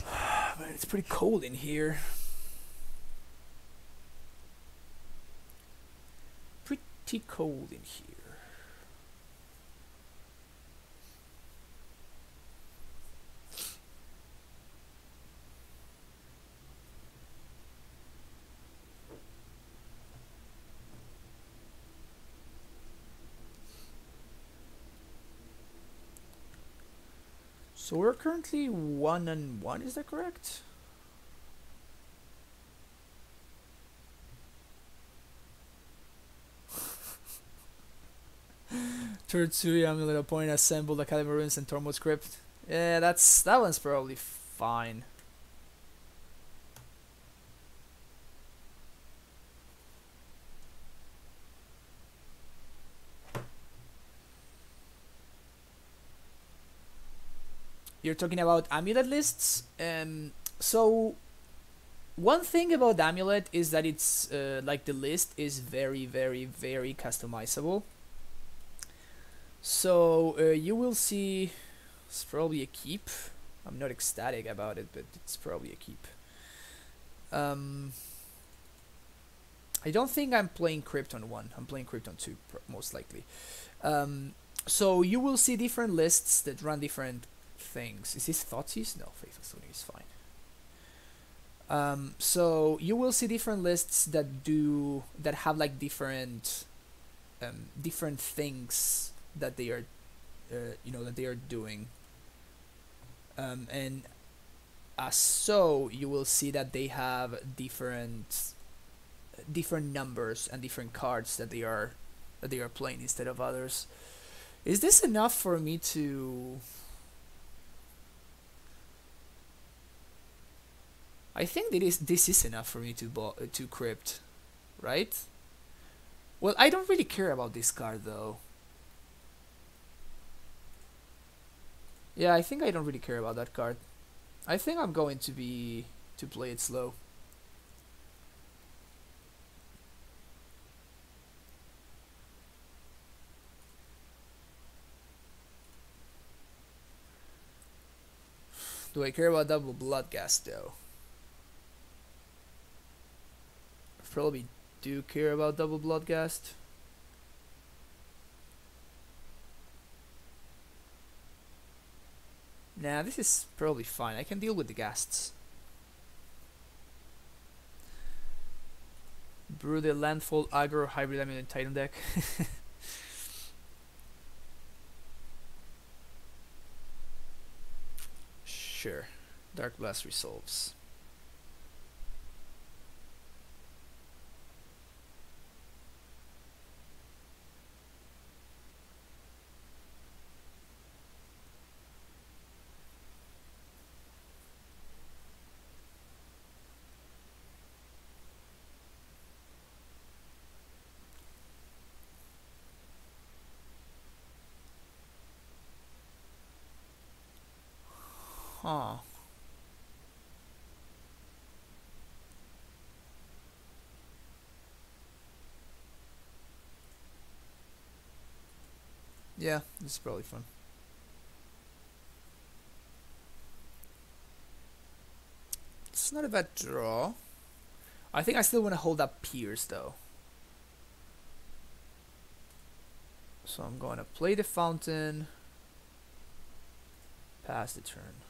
Speaker 1: But it's pretty cold in here. Pretty cold in here. So we're currently 1-1, is that correct? Turtsui Amulet opponent assembled Academy Ruins and Tormod's Crypt. Yeah, that one's probably fine. You're talking about Amulet lists? So one thing about Amulet is that it's like the list is very, very, very customizable. So you will see it's probably a keep. I'm not ecstatic about it, but it's probably a keep. I don't think I'm playing Crypt on 1. I'm playing Crypt on 2, most likely. So you will see different lists that run different things. Is this Thoughtseize? No, Faithless Looting is fine. So you will see different lists that have like different different things that they are that they are doing, and so you will see that they have different numbers and different cards that they are playing instead of others. Is this enough for me to I think this is enough for me to crypt, right? Well, I don't really care about this card though. Yeah, I think I don't really care about that card. I think I'm going to play it slow. Do I care about double Bloodghast though? I probably do care about double Bloodghast. Nah, this is probably fine. I can deal with the ghasts. Brew the Landfall Aggro Hybrid Amulet Titan deck. Sure. Dark Blast resolves. Huh. Yeah, this is probably fun. It's not a bad draw. I think I still want to hold up Pierce though. So I'm going to play the Fountain. Pass the turn.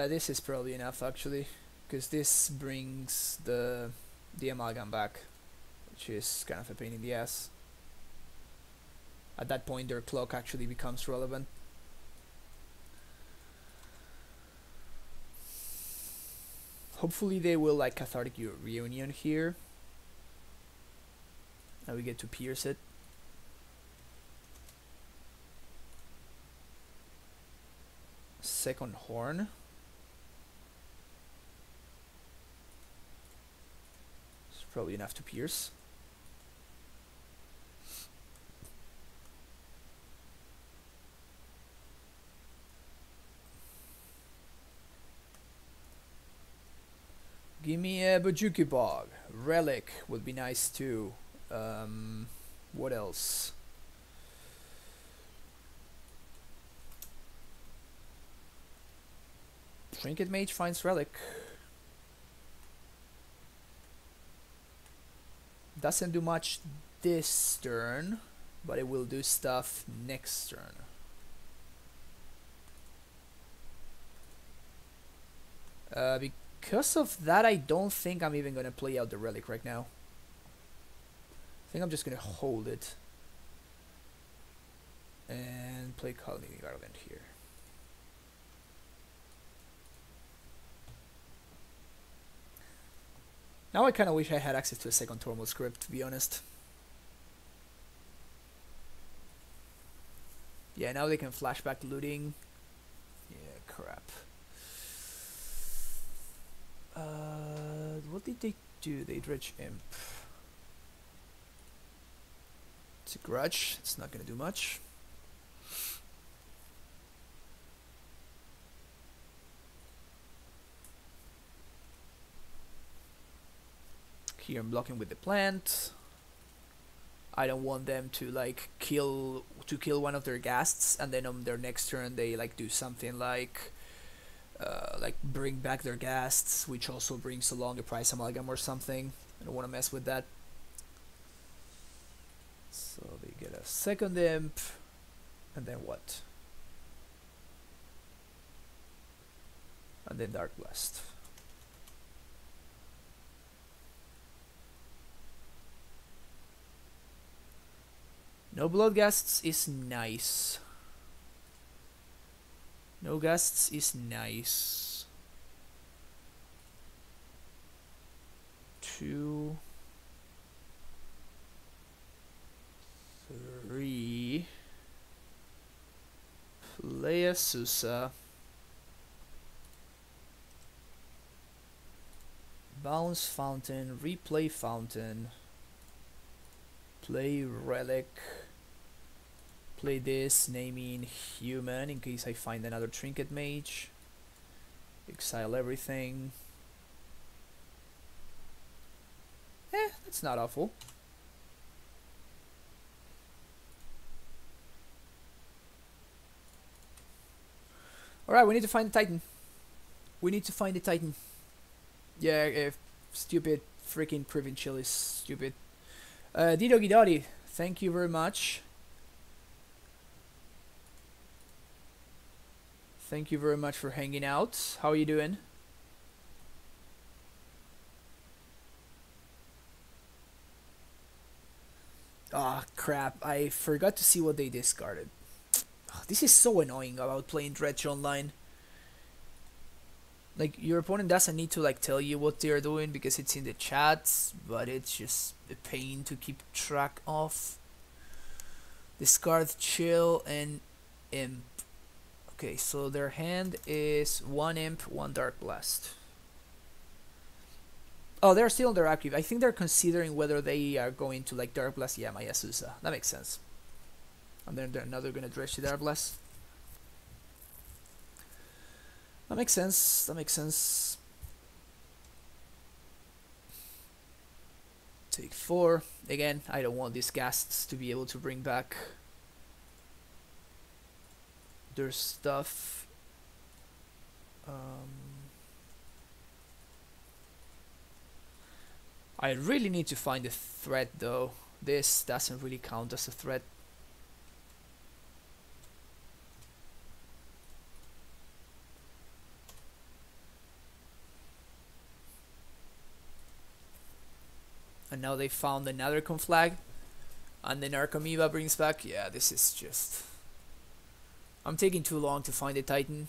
Speaker 1: This is probably enough actually, because this brings the amalgam back, which is kind of a pain in the ass. At that point their clock actually becomes relevant. Hopefully they will like Cathartic Reunion here. Now we get to pierce it. Second Horn. It's probably enough to pierce. Give me a Bojuki Bog. Relic would be nice too. What else? Trinket Mage finds Relic. Doesn't do much this turn, but it will do stuff next turn. Because of that, I don't think I'm even gonna play out the Relic right now. I think I'm just gonna hold it and play Colony Garland here. Now I kind of wish I had access to a second Tormal script, to be honest. Yeah, now they can flashback looting. Yeah, crap. What did they do? They Dredge Imp. It's a Grudge. It's not gonna do much. Here I'm blocking with the plant. I don't want them to like kill one of their ghasts, and then on their next turn they like do something like bring back their ghasts, which also brings along a price amalgam or something. I don't want to mess with that. So they get a second imp. And then what? And then Dark Blast. No Bloodghasts is nice. No Ghasts is nice. 2, 3. Play a Susa. Bounce Fountain. Replay Fountain. Play Relic. Play this, naming Human in case I find another Trinket Mage. Exile everything. That's not awful. Alright, we need to find the Titan. We need to find the Titan. Yeah, stupid freaking provincial is stupid. Dido Gidori, thank you very much. Thank you very much for hanging out. How are you doing? Ah, crap. I forgot to see what they discarded. This is so annoying about playing Dredge online. Like, your opponent doesn't need to like tell you what they're doing because it's in the chat, but it's just a pain to keep track of. Discard Chill and Imp. Okay, so their hand is 1 Imp, 1 Dark Blast. Oh, they're still on their active. I think they're considering whether they are going to like Dark Blast. Yeah, my Yasusa. That makes sense. And then now they're gonna Dredge the Dark Blast. That makes sense. That makes sense. Take 4. Again, I don't want these Ghasts to be able to bring back their stuff. I really need to find a threat though. This doesn't really count as a threat. And now they found another conflag. And then Archamiba brings back. Yeah, this is just... I'm taking too long to find a Titan.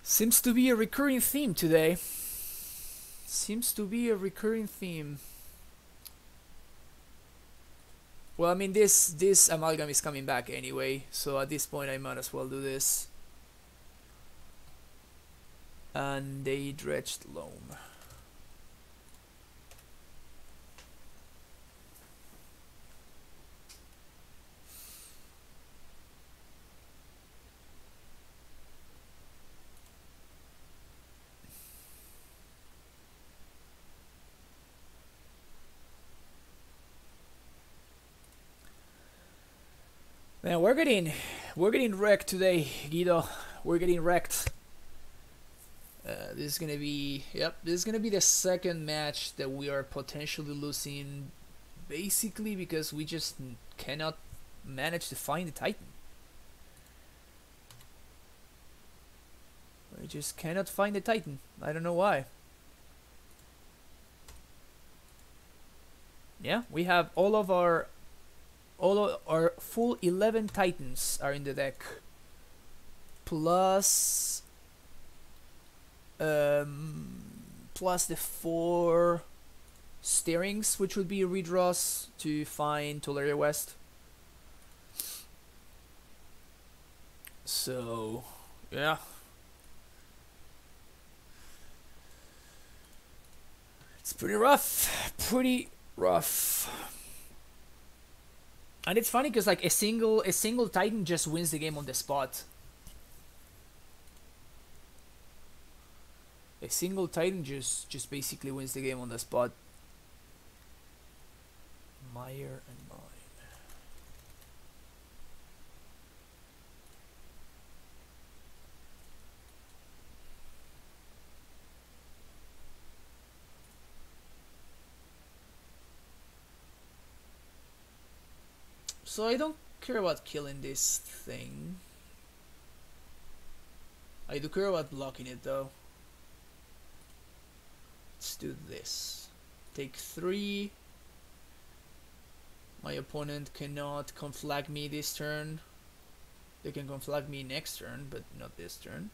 Speaker 1: Seems to be a recurring theme today. Seems to be a recurring theme. Well, I mean, this amalgam is coming back anyway, so at this point I might as well do this. And they Dredged Loam. Man, we're getting wrecked today, Guido. We're getting wrecked. This is gonna be, yep, this is gonna be the second match that we are potentially losing, basically because we just cannot manage to find the Titan. We just cannot find the Titan. I don't know why. Yeah, we have all of our full 11 Titans are in the deck, plus plus the 4 steerings, which would be redraws to find Tolaria West. So yeah, it's pretty rough. And it's funny because like a single Titan just wins the game on the spot. A single Titan just basically wins the game on the spot. Meyer and mine. So I don't care about killing this thing. I do care about blocking it though. Let's do this. Take 3. My opponent cannot conflag me this turn. They can conflag me next turn, but not this turn.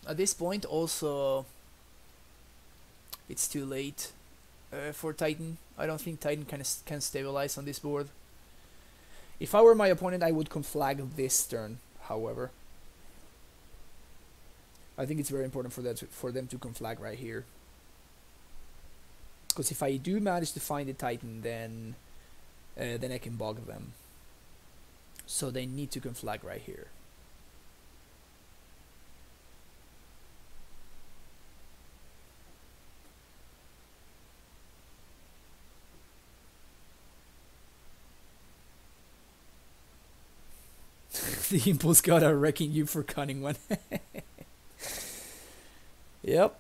Speaker 1: At this point also it's too late for Titan. I don't think Titan can stabilize on this board. If I were my opponent, I would conflag this turn, however. I think it's very important for them to conflag right here. Because if I do manage to find a Titan, then I can bog them. So they need to conflag right here. The Impulse God are wrecking you for cunning one. Yep.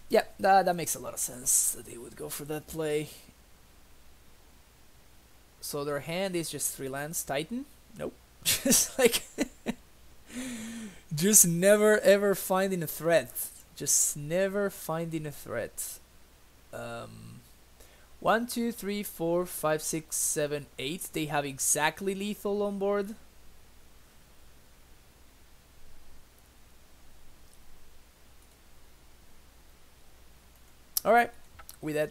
Speaker 1: Yep, that makes a lot of sense that they would go for that play. So their hand is just 3 lands. Titan? Nope. Just like... just never ever finding a threat. Just never finding a threat. 1, 2, 3, 4, 5, 6, 7, 8. They have exactly lethal on board. Alright, with that.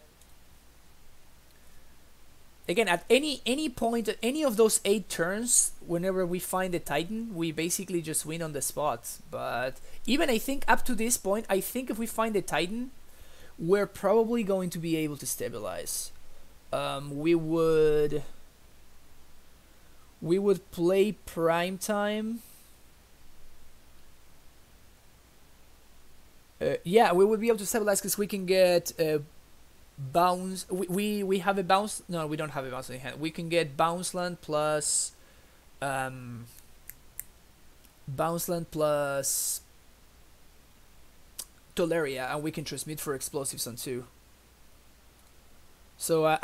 Speaker 1: Again, at any point, at any of those 8 turns, whenever we find a Titan, we basically just win on the spot. But even I think up to this point, I think if we find a Titan, we're probably going to be able to stabilize. We would play Prime Time. Yeah, we would be able to stabilize because we can get bounce. We have a bounce. No, we don't have a bounce in hand. We can get bounce land plus Toleria, and we can transmit for explosives on 2. So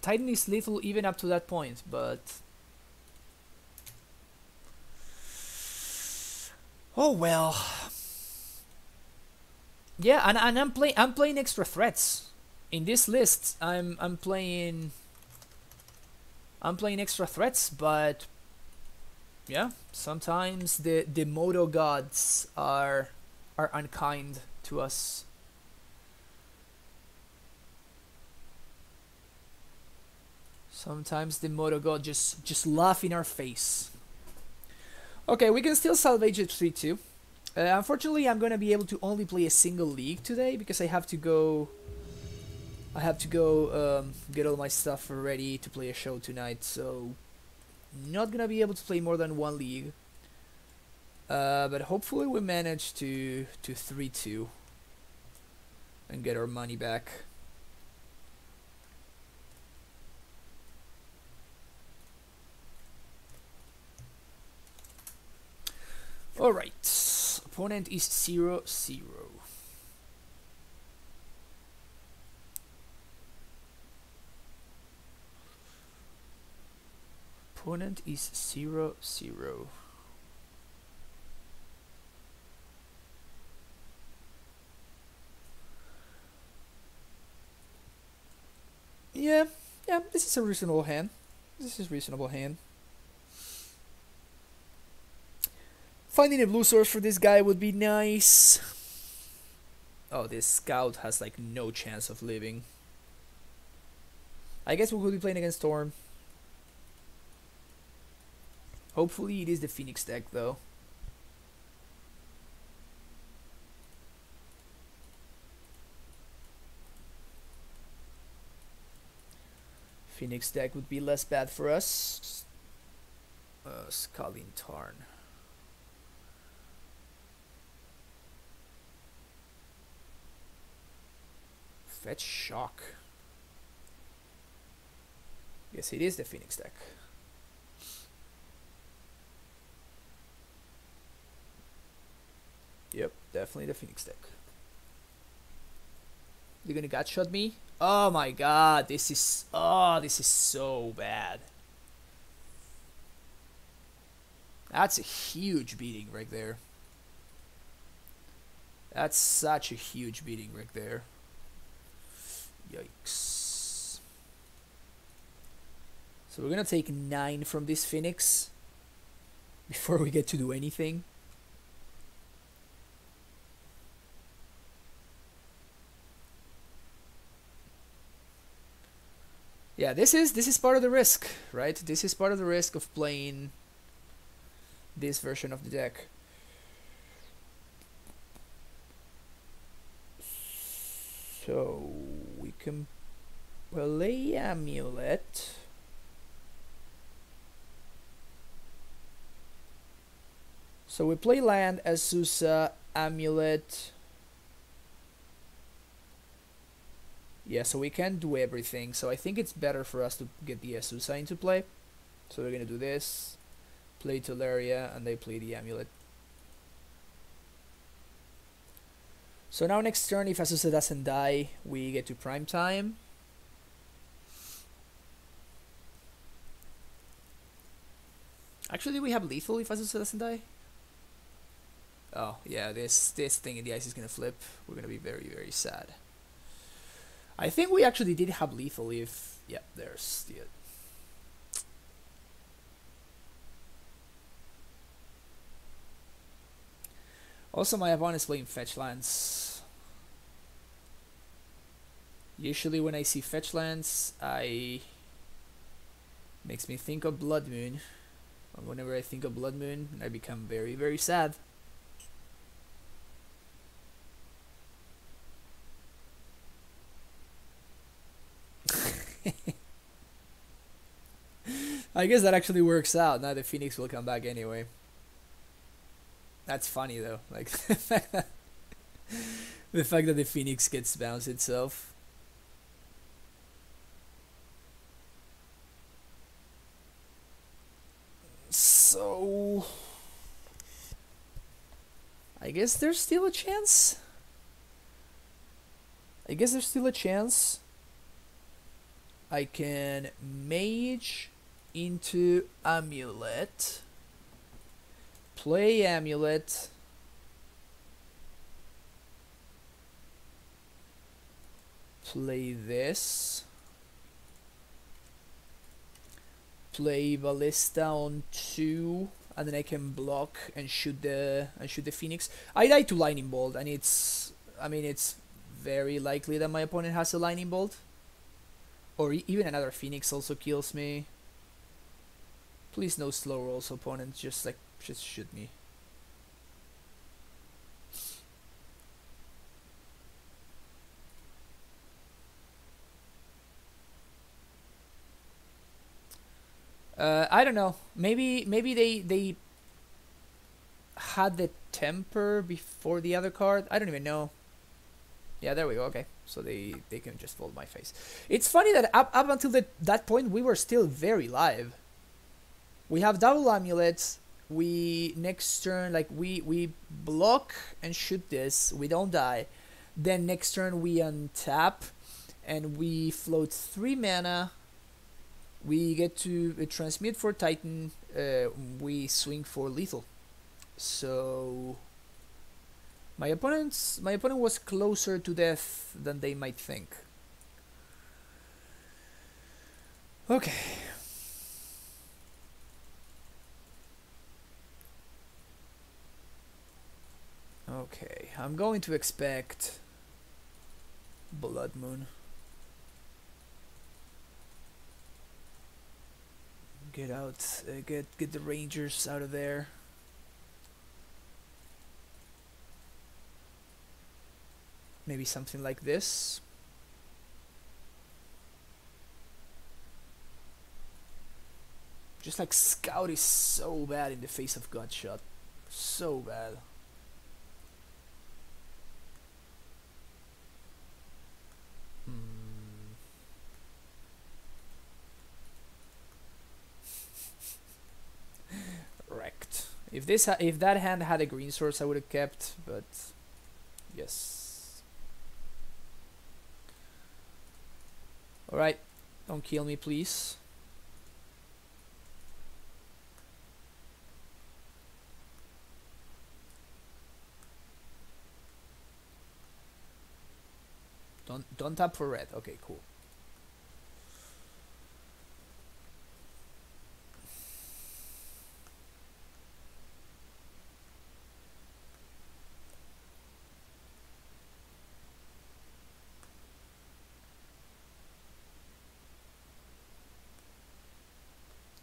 Speaker 1: Titan is lethal even up to that point, but oh well. Yeah, and I'm playing extra threats in this list. I'm playing extra threats, but yeah, sometimes the Moto gods are unkind to us. Sometimes the Moto god just laugh in our face. Okay, we can still salvage it 3-2. Unfortunately, I'm gonna be able to only play a single league today because I have to go get all my stuff ready to play a show tonight. So, not gonna be able to play more than 1 league. But hopefully we manage to 3-2 and get our money back. All right, opponent is 0-0. Opponent is 0-0. Yeah, this is a reasonable hand. This is a reasonable hand. Finding a blue source for this guy would be nice. Oh, this scout has like no chance of living. I guess we could be playing against Storm. Hopefully it is the Phoenix deck though. Phoenix deck would be less bad for us. Sculling Tarn. Fetch Shock. Yes, it is the Phoenix deck. Yep. Definitely the Phoenix deck. You're gonna gutshot me? Oh my god, this is so bad. That's a huge beating right there. That's such a huge beating right there. Yikes. So we're gonna take 9 from this Phoenix before we get to do anything. Yeah, this is part of the risk, right? This is part of the risk of playing this version of the deck. So we can play Amulet. So we play land, Azusa, Amulet. Yeah, so we can't do everything. So I think it's better for us to get the Azusa into play. So we're gonna do this, play Teleria, and they play the Amulet. So now next turn, if Azusa doesn't die, we get to prime time. Actually, we have lethal if Azusa doesn't die. Oh yeah, this thing in the ice is gonna flip. We're gonna be very, very sad. I think we actually did have lethal if... yeah, there's the... Also, my opponent is playing fetch lands. Usually when I see fetch lands, makes me think of Blood Moon. And whenever I think of Blood Moon, I become very, very sad. I guess that actually works out. Now the Phoenix will come back anyway. That's funny though, like the fact that the Phoenix gets bounced itself. So I guess there's still a chance. I can mage into Amulet. Play Amulet. Play this. Play Ballista on 2, and then I can block and shoot the Phoenix. I die to Lightning Bolt, and it's very likely that my opponent has a Lightning Bolt, or even another Phoenix also kills me. Please no slow rolls, opponent. Just shoot me. I don't know. Maybe they had the temper before the other card. I don't even know. Yeah, there we go. Okay, so they can just fold my face. It's funny that up until that point we were still very live. We have double amulets. We next turn we block and shoot this. We don't die. Then next turn we untap and we float 3 mana. We get to transmute for Titan. We swing for lethal. So my opponent was closer to death than they might think. Okay. Okay, I'm going to expect Blood Moon. Get out, get the Rangers out of there. Maybe something like this. Just like Scout is so bad in the face of Gutshot. So bad. Wrecked. If that hand had a green source, I would have kept, but Yes. Alright. Don't kill me, please. Don't tap for red. Okay, cool.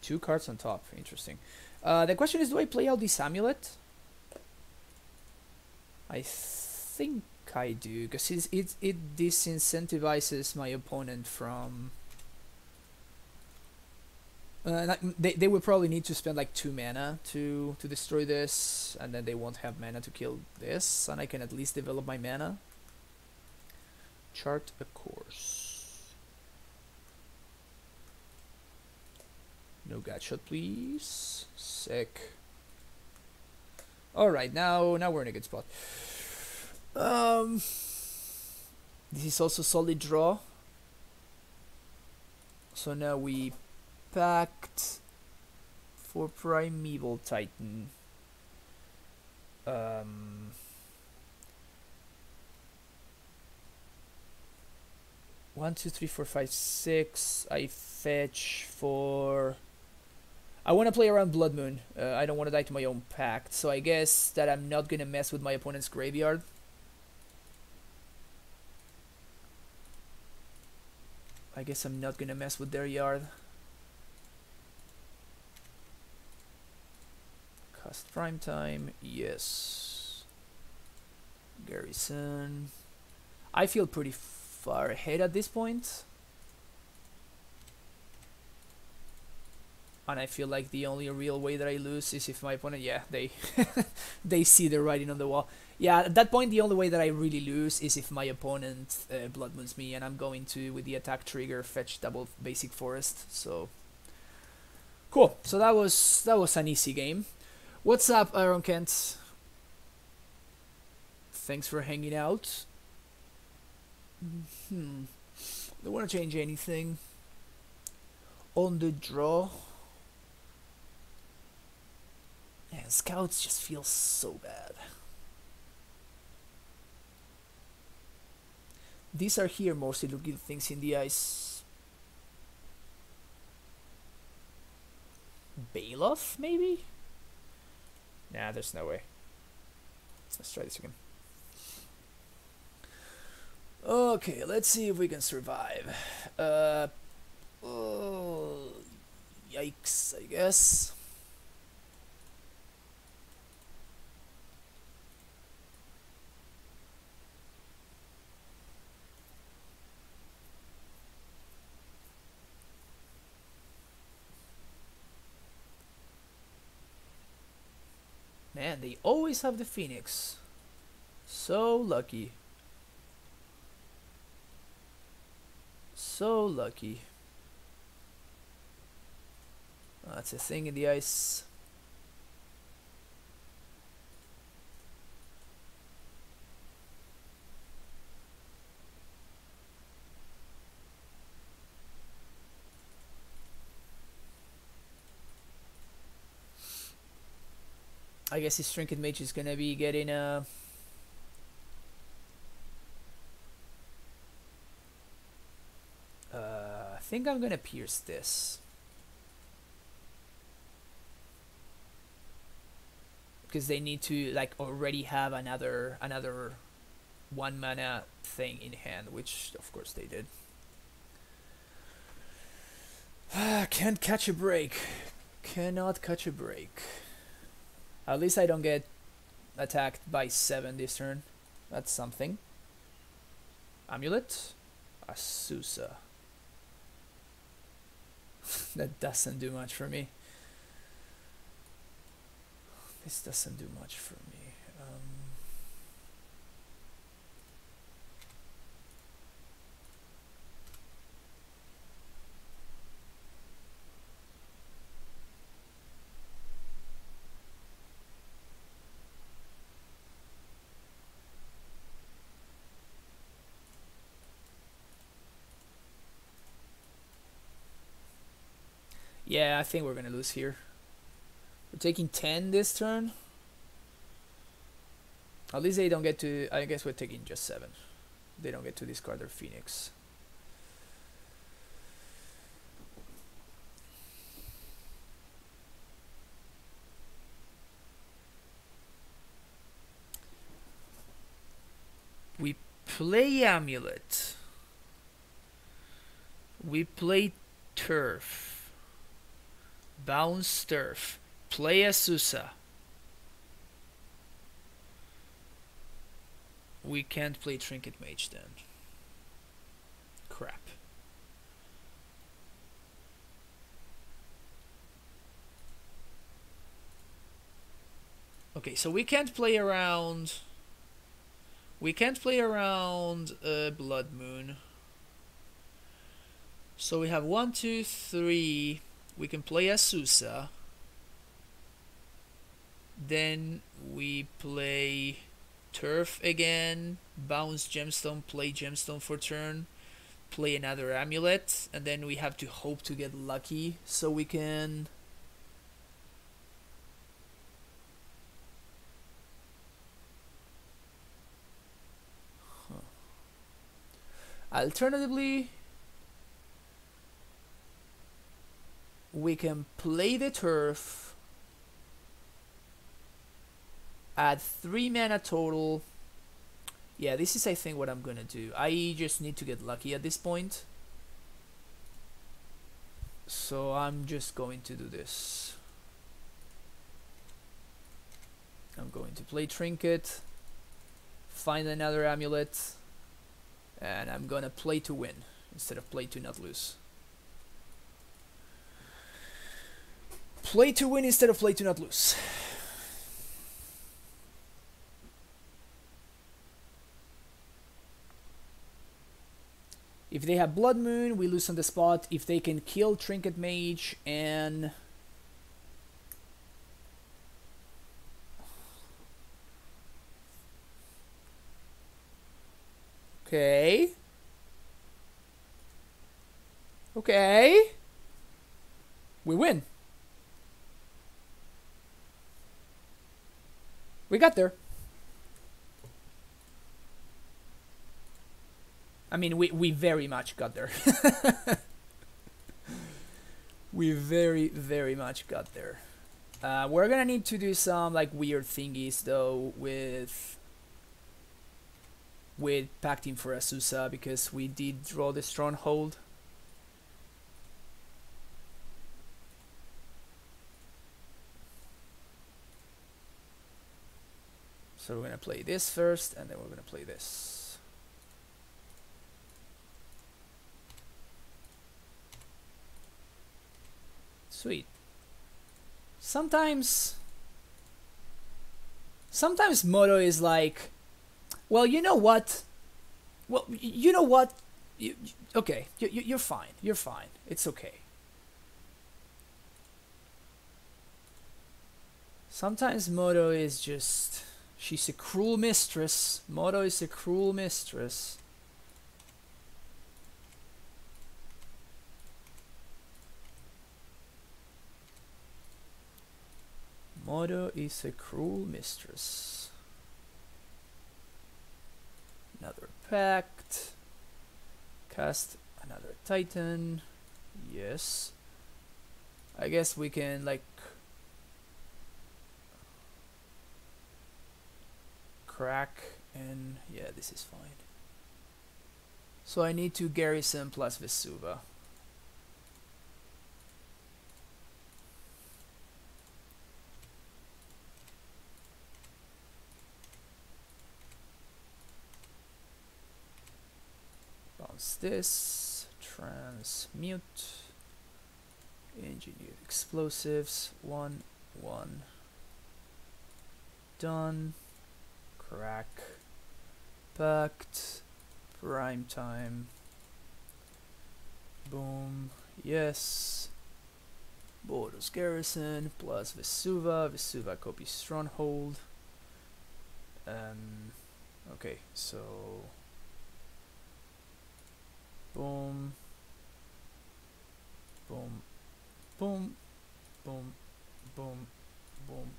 Speaker 1: Two cards on top. Interesting. The question is, do I play out this Amulet? I think I do, because it disincentivizes my opponent from... they would probably need to spend like 2 mana to destroy this, and then they won't have mana to kill this, and I can at least develop my mana. Chart a course. No gotcha, please. Sick. Alright, now we're in a good spot. This is also solid draw. So now we packed for Primeval Titan. 1, 2, 3, 4, 5, 6. I fetch for... I want to play around Blood Moon. I don't want to die to my own pact, so I guess that I'm not gonna mess with my opponent's graveyard. I guess I'm not gonna mess with their yard. Cast Prime Time, yes. Garrison. I feel pretty far ahead at this point. And I feel like the only real way that I lose is if my opponent, yeah, they they see the writing on the wall. Yeah, at that point the only way that I really lose is if my opponent Blood Moons me, and I'm going to, with the attack trigger, fetch double basic forest. So cool. So that was an easy game. What's up, Iron Kent? Thanks for hanging out. Don't want to change anything on the draw. Man, scouts just feel so bad. These are here mostly looking things in the ice. Bailoff, maybe? Nah, there's no way. Let's try this again. Okay, let's see if we can survive. Oh, yikes, I guess. Man, they always have the Phoenix. So lucky. So lucky. Oh, that's a thing in the ice. I guess his Trinket Mage is gonna be getting a... I think I'm gonna pierce this. Because they need to like already have another 1 mana thing in hand, which of course they did. Can't catch a break. Cannot catch a break. At least I don't get attacked by 7 this turn. That's something. Amulet? Asusa. That doesn't do much for me. This doesn't do much for me. Yeah, I think we're gonna lose here. We're taking 10 this turn. At least they don't get to... I guess we're taking just 7. They don't get to discard their Phoenix. We play Amulet. We play Turf. Bounce Turf. Play Asusa. We can't play Trinket Mage then. Crap. Okay, so we can't play around... We can't play around Blood Moon. So we have 1, 2, 3. We can play Asusa. Then we play Turf again. Bounce Gemstone, play Gemstone for turn. Play another Amulet. And then we have to hope to get lucky so we can... Alternatively, we can play the Turf, add 3 mana total. Yeah, this is I think what I'm gonna do. I just need to get lucky at this point. So I'm just going to do this. I'm going to play Trinket, find another Amulet, and I'm gonna play to win instead of play to not lose. Play to win instead of play to not lose. If they have Blood Moon, we lose on the spot. If they can kill Trinket Mage and... Okay. Okay. We win. We got there. I mean, we very much got there. We very much got there. We're gonna need to do some like weird thingies though with Pacting for Asusa because we did draw the Stronghold. So we're gonna play this first and then we're gonna play this. Sweet. Sometimes Moto is like, well, you know what? Well, you know what? Okay, you're fine. You're fine. It's okay. Sometimes Moto is just... She's a cruel mistress. Moto is a cruel mistress. Moto is a cruel mistress. Another pact. Cast another Titan. Yes. I guess we can like crack and yeah, this is fine. So I need to Garrison plus Vesuva. This, transmute, engineered explosives, 1, 1, done, crack, pact, prime time, boom, yes, Bordeaux Garrison, plus Vesuva, Vesuva copies Stronghold, okay, so boom, boom, Boom, boom, boom, boom,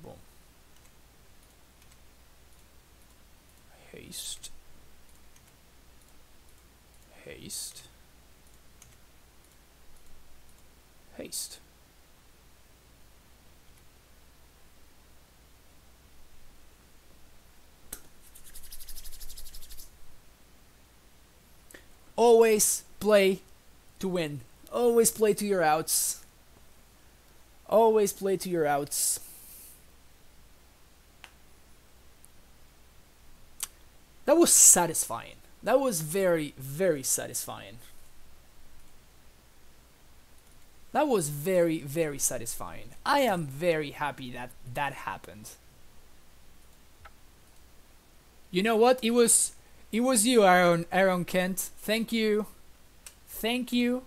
Speaker 1: boom. Haste. Haste. Haste. Always play to win. Always play to your outs. Always play to your outs. That was satisfying. That was very, very satisfying. That was very, very satisfying. I am very happy that that happened. You know what? It was you, Aaron Kent. Thank you. Thank you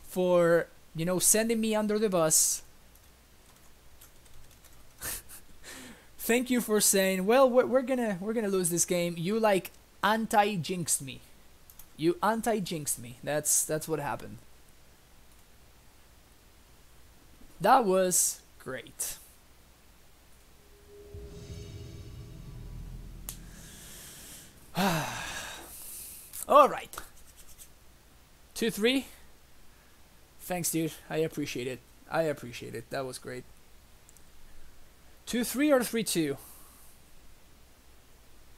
Speaker 1: for, you know, sending me under the bus. Thank you for saying, well, we're gonna lose this game. You like anti-jinxed me. You anti-jinxed me. That's what happened. That was great. All right. 2-3. Thanks, dude. I appreciate it. I appreciate it. That was great. 2-3 or 3-2?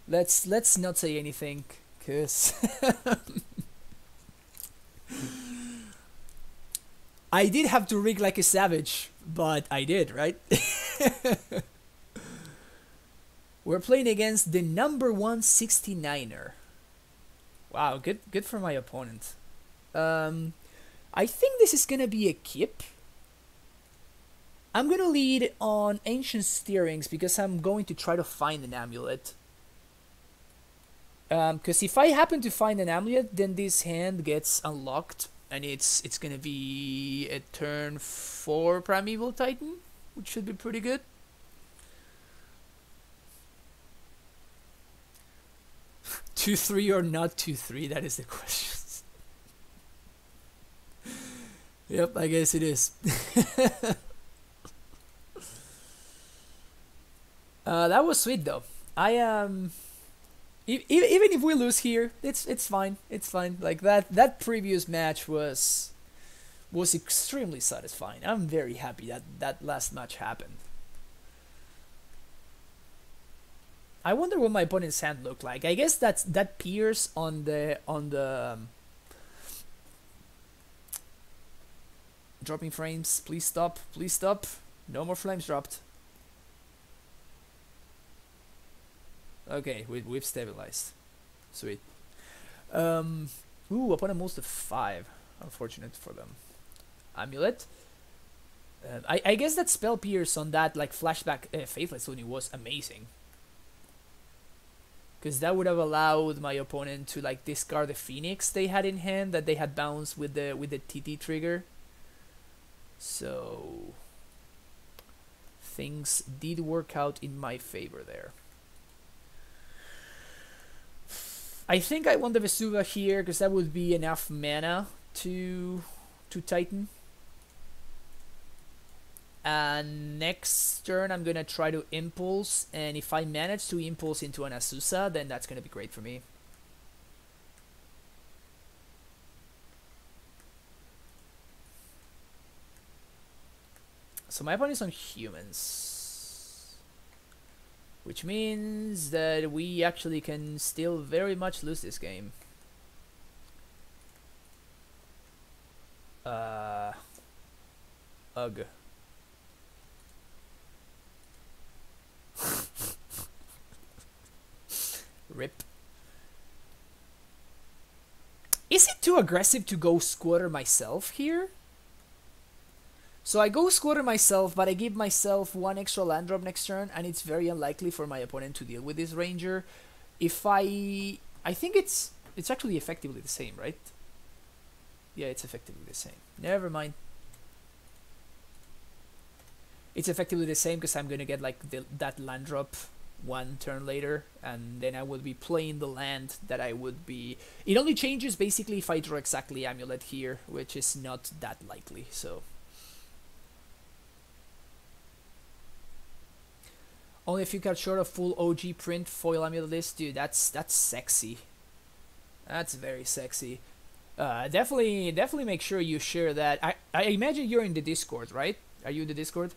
Speaker 1: Let's not say anything, cause I did have to rig like a savage, but I did, right? We're playing against the number 1 69er. Wow, good for my opponent. I think this is gonna be a keep. I'm gonna lead on Ancient Steerings because I'm going to try to find an amulet. Because if I happen to find an amulet, then this hand gets unlocked, and it's gonna be a turn 4 Primeval Titan, which should be pretty good. 2-3 or not 2-3? That is the question. Yep, I guess it is. That was sweet though. I even if we lose here, it's fine. It's fine. Like that previous match was extremely satisfying. I'm very happy that last match happened. I wonder what my opponent's hand looked like. I guess that Pierce on the dropping frames. Please stop. Please stop. No more flames dropped. Okay, we've stabilized. Sweet. Ooh, opponent moves to 5. Unfortunate for them. Amulet. I guess that spell pierce on that like flashback Faithless Uni was amazing. Because that would have allowed my opponent to like discard the Phoenix they had in hand that they had bounced with the TT trigger. So things did work out in my favor there. I think I want the Vesuva here because that would be enough mana to Titan. And next turn I'm gonna try to Impulse, and if I manage to Impulse into an Azusa, then that's gonna be great for me. So my opponent's on humans, which means that we actually can still very much lose this game. Ugh. Rip. Is it too aggressive to go Squatter myself here? So I go Squatter myself, but I give myself 1 extra land drop next turn, and it's very unlikely for my opponent to deal with this Ranger. If I think it's actually effectively the same, right? Yeah, it's effectively the same. Never mind. It's effectively the same because I'm gonna get like that land drop 1 turn later, and then I will be playing the land that I would be. It only changes basically if I draw exactly Amulet here, which is not that likely. So Only a few cards short of full OG print foil amulet list, dude. That's sexy. That's very sexy. Definitely make sure you share that. I imagine you're in the Discord, right? Are you in the Discord?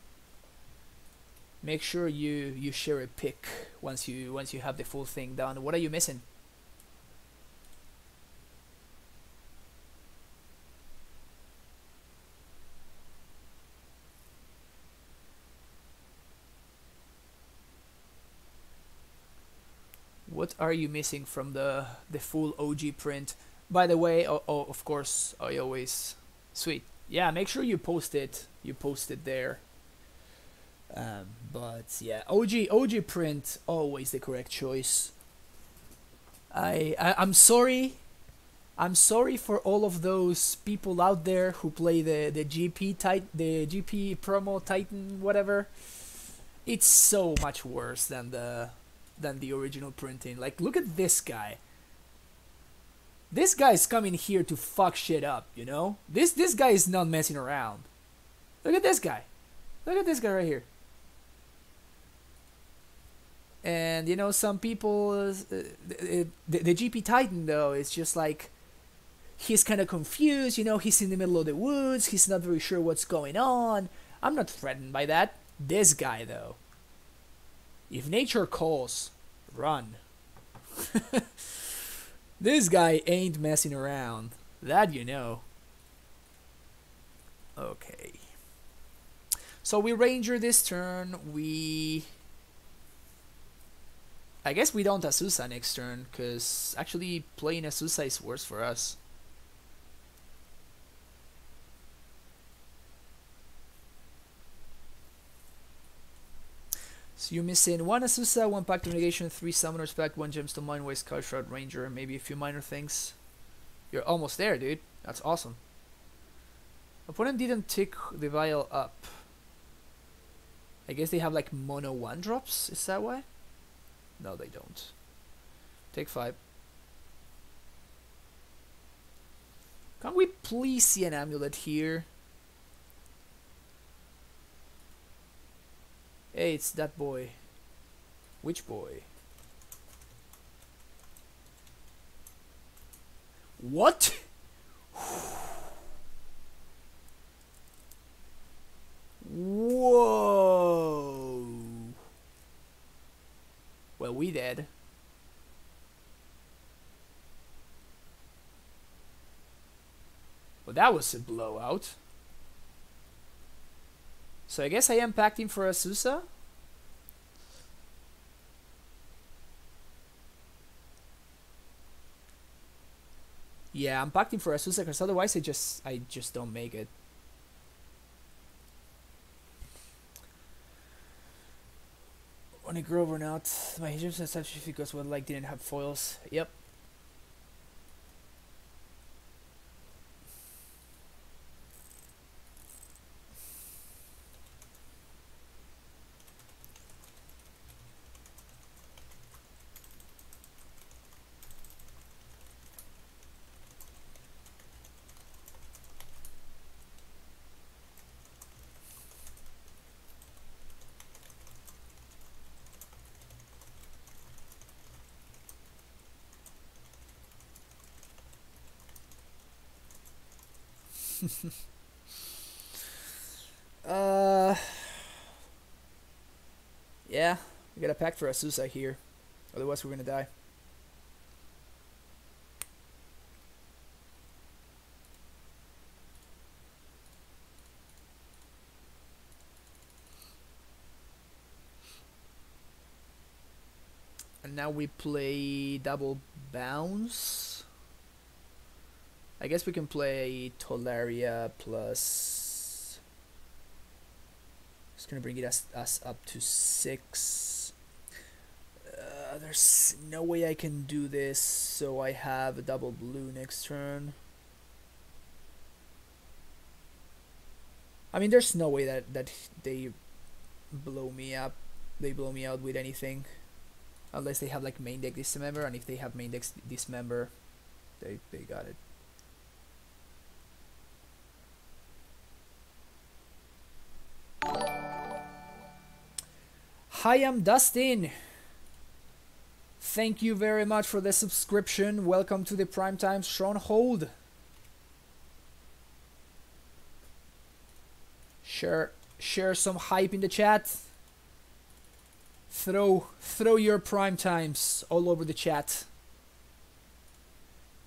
Speaker 1: Make sure you share a pic once you have the full thing done. What are you missing? What are you missing from the full OG print? By the way, of course, I always sweet. Yeah, make sure you post it. You post it there. But yeah, OG print always the correct choice. I'm sorry. I'm sorry for all of those people out there who play the GP promo Titan whatever. It's so much worse than the original printing. Like, look at this guy. This guy's coming here to fuck shit up, you know? This guy is not messing around. Look at this guy. Look at this guy right here. And, you know, some people... the GP Titan, though, is just like... He's kind of confused, you know? He's in the middle of the woods. He's not very sure what's going on. I'm not threatened by that. This guy, though. If nature calls, run. This guy ain't messing around. That you know. Okay. So we Ranger this turn. I guess we don't Azusa next turn, because actually playing Azusa is worse for us. So you're missing 1 Azusa, 1 Pact of Negation, 3 Summoner's Pact, 1 Gemstone Mine Waste, Skyshroud Ranger, maybe a few minor things. You're almost there, dude. That's awesome. Opponent didn't tick the vial up. I guess they have like mono 1-drops, is that why? No, they don't. Take 5. Can't we please see an amulet here? Hey, it's that boy. Which boy? What? Whoa. Well, we dead. Well, that was a blowout. So I guess I am packing for Azusa. Yeah, I'm packing for Azusa because otherwise I just don't make it. On a Grove or not, my Egyptian statue because what like didn't have foils. Yep. Yeah, we got a pack for Azusa here. Otherwise we're gonna die. And now we play double bounce. I guess we can play Tolaria plus... It's gonna bring us up to 6. There's no way I can do this, so I have a double blue next turn. I mean, there's no way that they blow me up. They blow me out with anything. Unless they have like main deck Dismember, and if they have main deck Dismember, they got it. Hi, I'm Dustin. Thank you very much for the subscription. Welcome to the Primetime Stronghold. Share some hype in the chat. Throw your prime times all over the chat.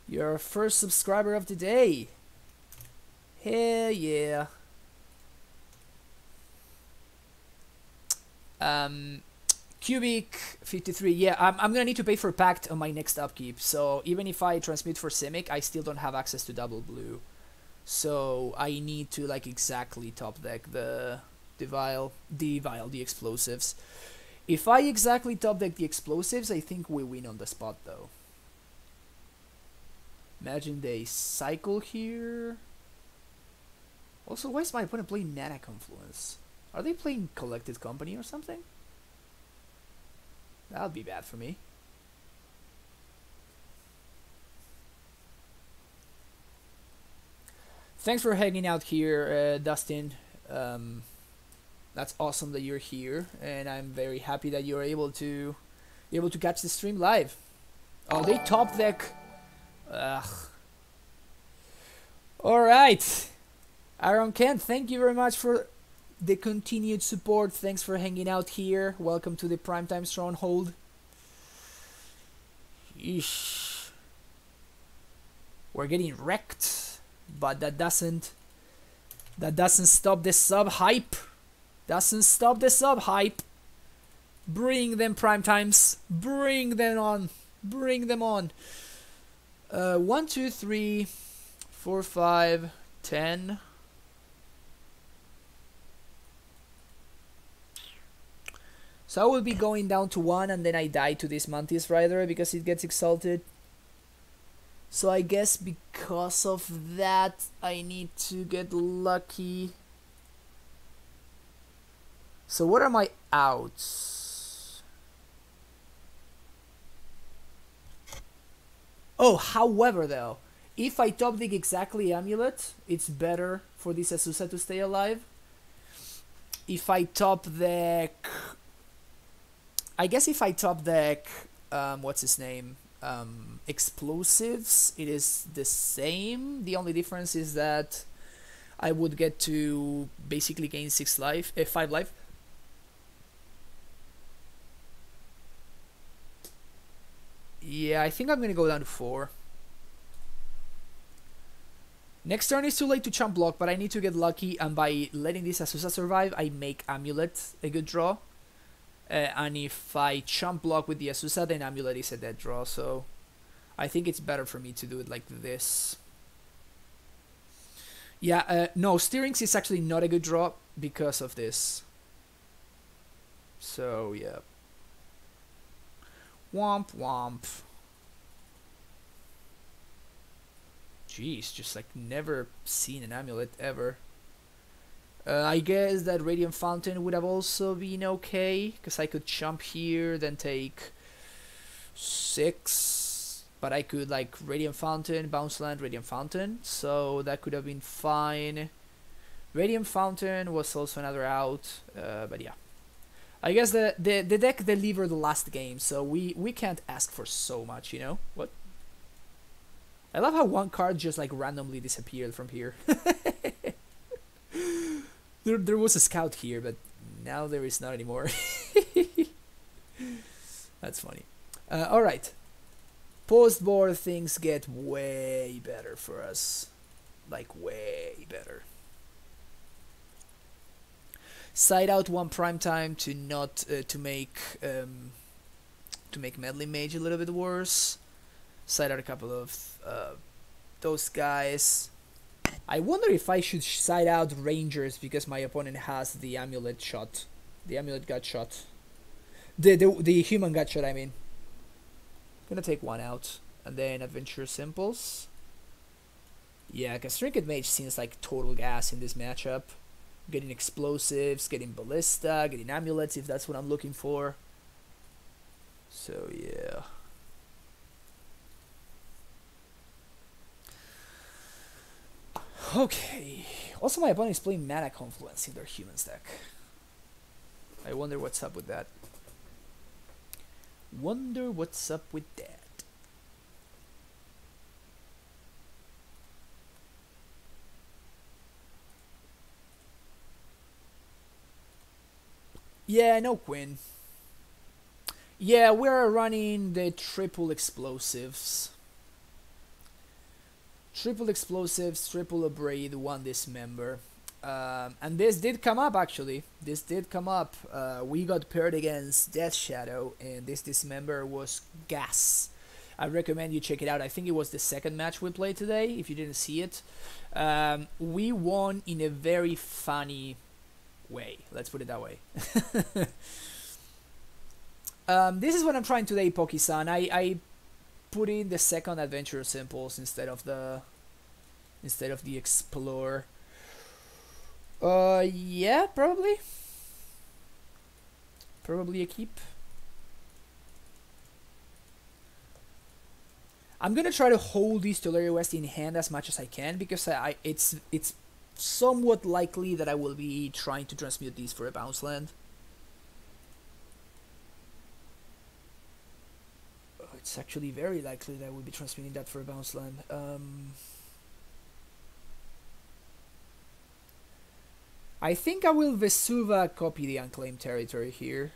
Speaker 1: Your first subscriber of the day. Hell yeah. Cubic 53. Yeah, I'm gonna need to pay for Pact on my next upkeep. So even if I transmute for Simic, I still don't have access to double blue. So I need to like exactly top deck the explosives. If I exactly top deck the explosives, I think we win on the spot though. Imagine they cycle here. Also, why is my opponent playing Mana Confluence? Are they playing Collected Company or something? That would be bad for me. Thanks for hanging out here, Dustin. That's awesome that you're here, and I'm very happy that you're able to catch the stream live. Oh, they top deck. Ugh. All right, Aaron Kent. Thank you very much for the continued support. Thanks for hanging out here. Welcome to the Primetime Stronghold. Eesh. We're getting wrecked, but that doesn't stop the sub hype. Doesn't stop the sub hype. Bring them Primetimes. Bring them on. Bring them on. 1, 2, 3, 4, 5, 10. So I will be going down to 1 and then I die to this Mantis Rider because it gets exalted. So I guess because of that I need to get lucky. So what are my outs? Oh, however though, if I top deck exactly Amulet, it's better for this Azusa to stay alive. If I top deck... I guess if I top deck, what's his name? Explosives, it is the same. The only difference is that I would get to basically gain 5 life. Yeah, I think I'm gonna go down to 4. Next turn is too late to chump block, but I need to get lucky, and by letting this Azusa survive, I make Amulet a good draw. And if I chump block with the Azusa, then Amulet is a dead draw, so I think it's better for me to do it like this. Yeah, no, Steerings is actually not a good draw because of this. So, yeah. Womp womp. Jeez, just like never seen an Amulet ever. I guess that Radiant Fountain would have also been okay, because I could jump here, then take 6, but I could like Radiant Fountain, Bounce Land, Radiant Fountain, so that could have been fine. Radiant Fountain was also another out, but yeah. I guess the deck delivered the last game, so we can't ask for so much, you know? What? I love how one card just like randomly disappeared from here. There was a scout here, but now there is not anymore. That's funny. Alright. Post-board things get way better for us. Like, way better. Side out 1 Primetime to not to make Meddling Mage a little bit worse. Side out a couple of those guys. I wonder if I should side out Rangers because my opponent has the Amulet shot. The Amulet got shot. The human got shot, I mean. Gonna take 1 out. And then Adventurous Impulse. Yeah, because Trinket Mage seems like total gas in this matchup. Getting explosives, getting ballista, getting amulets if that's what I'm looking for. So yeah. Okay. Also, my opponent is playing Mana Confluence in their humans deck. I wonder what's up with that. Wonder what's up with that. Yeah, no Quinn. Yeah, we're running the triple explosives. Triple explosives, triple abrade, one dismember. And this did come up actually. This did come up. We got paired against Death Shadow, and this dismember was gas. I recommend you check it out. I think it was the second match we played today. If you didn't see it, we won in a very funny way. Let's put it that way. This is what I'm trying today, Poki-san. I put in the second Adventurous Impulse instead of the Explore. Yeah, probably a keep. I'm gonna try to hold these Tolaria West in hand as much as I can, because it's somewhat likely that I will be trying to transmute these for a bounce land. It's actually very likely that I will be transmuting that for a bounce land. I think I will Vesuva copy the Unclaimed Territory here.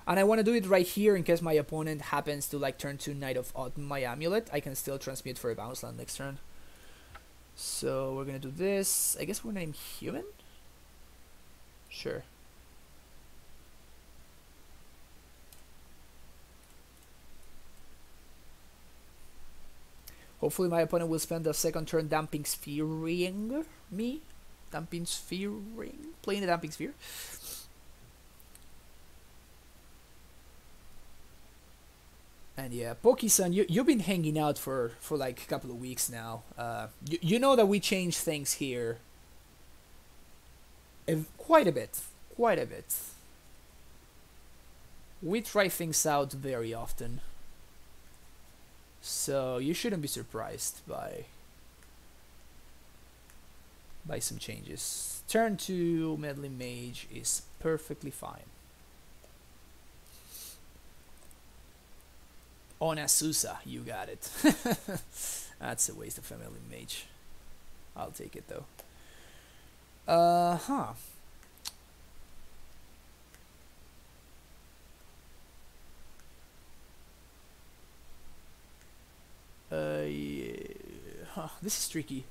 Speaker 1: And I want to do it right here in case my opponent happens to like turn to Knight of Autumn my Amulet. I can still transmute for a bounce land next turn. So we're going to do this. I guess we're going to name Human? Sure. Hopefully my opponent will spend the second turn Damping Sphere-ing me. Damping Sphere-ing? Playing the Damping Sphere. And yeah, Poki-san, you've been hanging out for like a couple of weeks now. You know that we change things here. Quite a bit. Quite a bit. We try things out very often. So you shouldn't be surprised by some changes. Turn 2 Meddling Mage is perfectly fine. On Azusa, you got it. That's a waste of a Meddling Mage. I'll take it though. Yeah. This is tricky.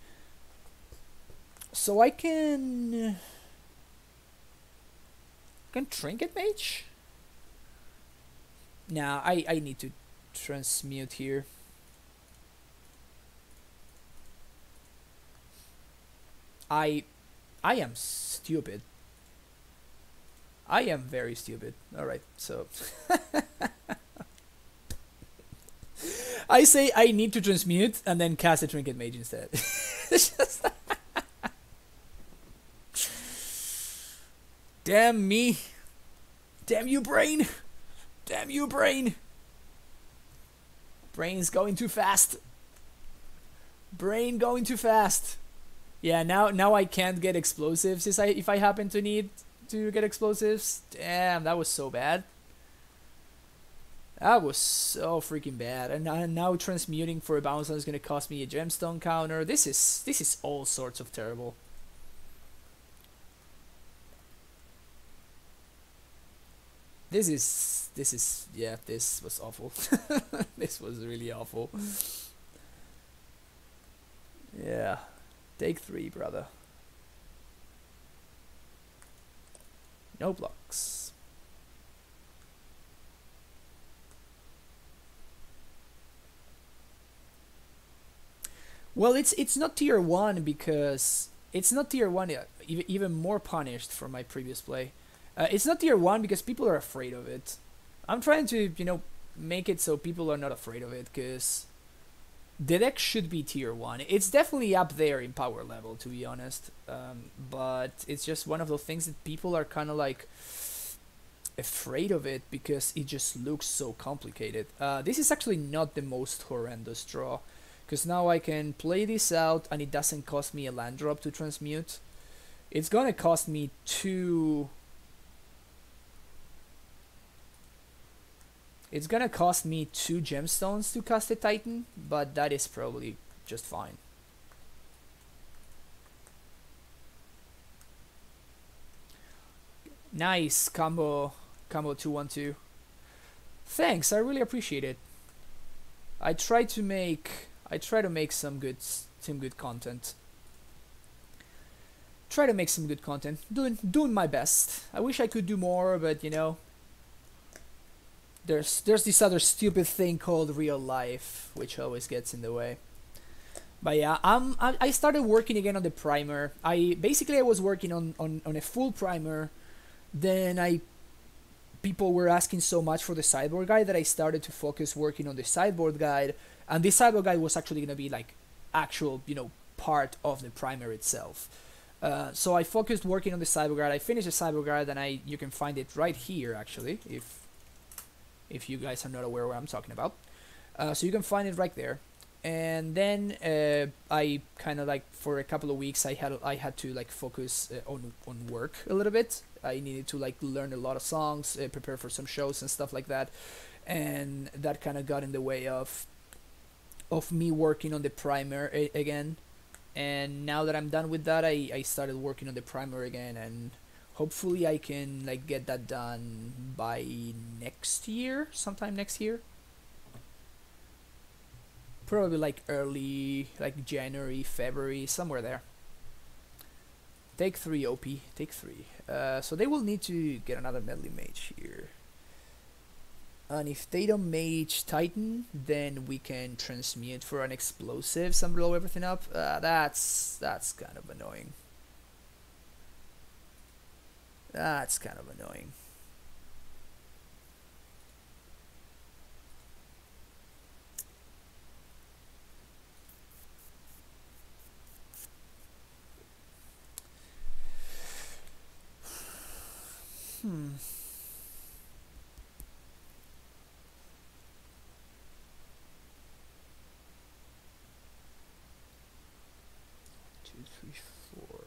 Speaker 1: So I can Trinket Mage? Nah, I need to transmute here. I am stupid. I am very stupid. Alright, so I say I need to transmute and then cast a Trinket Mage instead. Damn me. Damn you, brain. Damn you, brain. Brain's going too fast. Brain going too fast. Yeah, now I can't get explosives if I happen to need to get explosives. Damn, that was so bad. That was so freaking bad. And now transmuting for a bounce is going to cost me a gemstone counter. This is all sorts of terrible. This is yeah, this was awful. This was really awful. Yeah. Take 3, brother. No blocks. Well, it's not tier 1 because it's not tier 1 even more punished from my previous play. It's not tier 1 because people are afraid of it. I'm trying to, make it so people are not afraid of it, because the deck should be tier 1. It's definitely up there in power level, to be honest. But it's just one of those things that people are kind of like afraid of it because it just looks so complicated. This is actually not the most horrendous draw, because now I can play this out and it doesn't cost me a land drop to transmute. It's gonna cost me 2 It's gonna cost me 2 gemstones to cast a Titan, but that is probably just fine. Nice combo 212. Thanks, I really appreciate it. I try to make some good content. Try to make some good content. Doing my best. I wish I could do more, but you know, there's this other stupid thing called real life, which always gets in the way. But yeah, I started working again on the primer. I was working on a full primer. Then people were asking so much for the sideboard guide that I started to focus working on the sideboard guide, and this sideboard guide was actually gonna be like actual, you know, part of the primer itself. So I focused working on the sideboard guide. I finished the sideboard guide, and you can find it right here actually, if you guys are not aware what I'm talking about. So you can find it right there. And then I kind of like for a couple of weeks I had to like focus on work a little bit. I needed to like learn a lot of songs, prepare for some shows and stuff like that, and that kind of got in the way of me working on the primer again. And now that I'm done with that, I started working on the primer again, and hopefully I can like get that done by next year, sometime next year. Probably like early, like January, February, somewhere there. Take 3, OP. Take 3. So they will need to get another medley mage here. And if they don't mage Titan, then we can transmute for an explosive and blow everything up. That's kind of annoying. That's kind of annoying. Hmm. Two, three, four.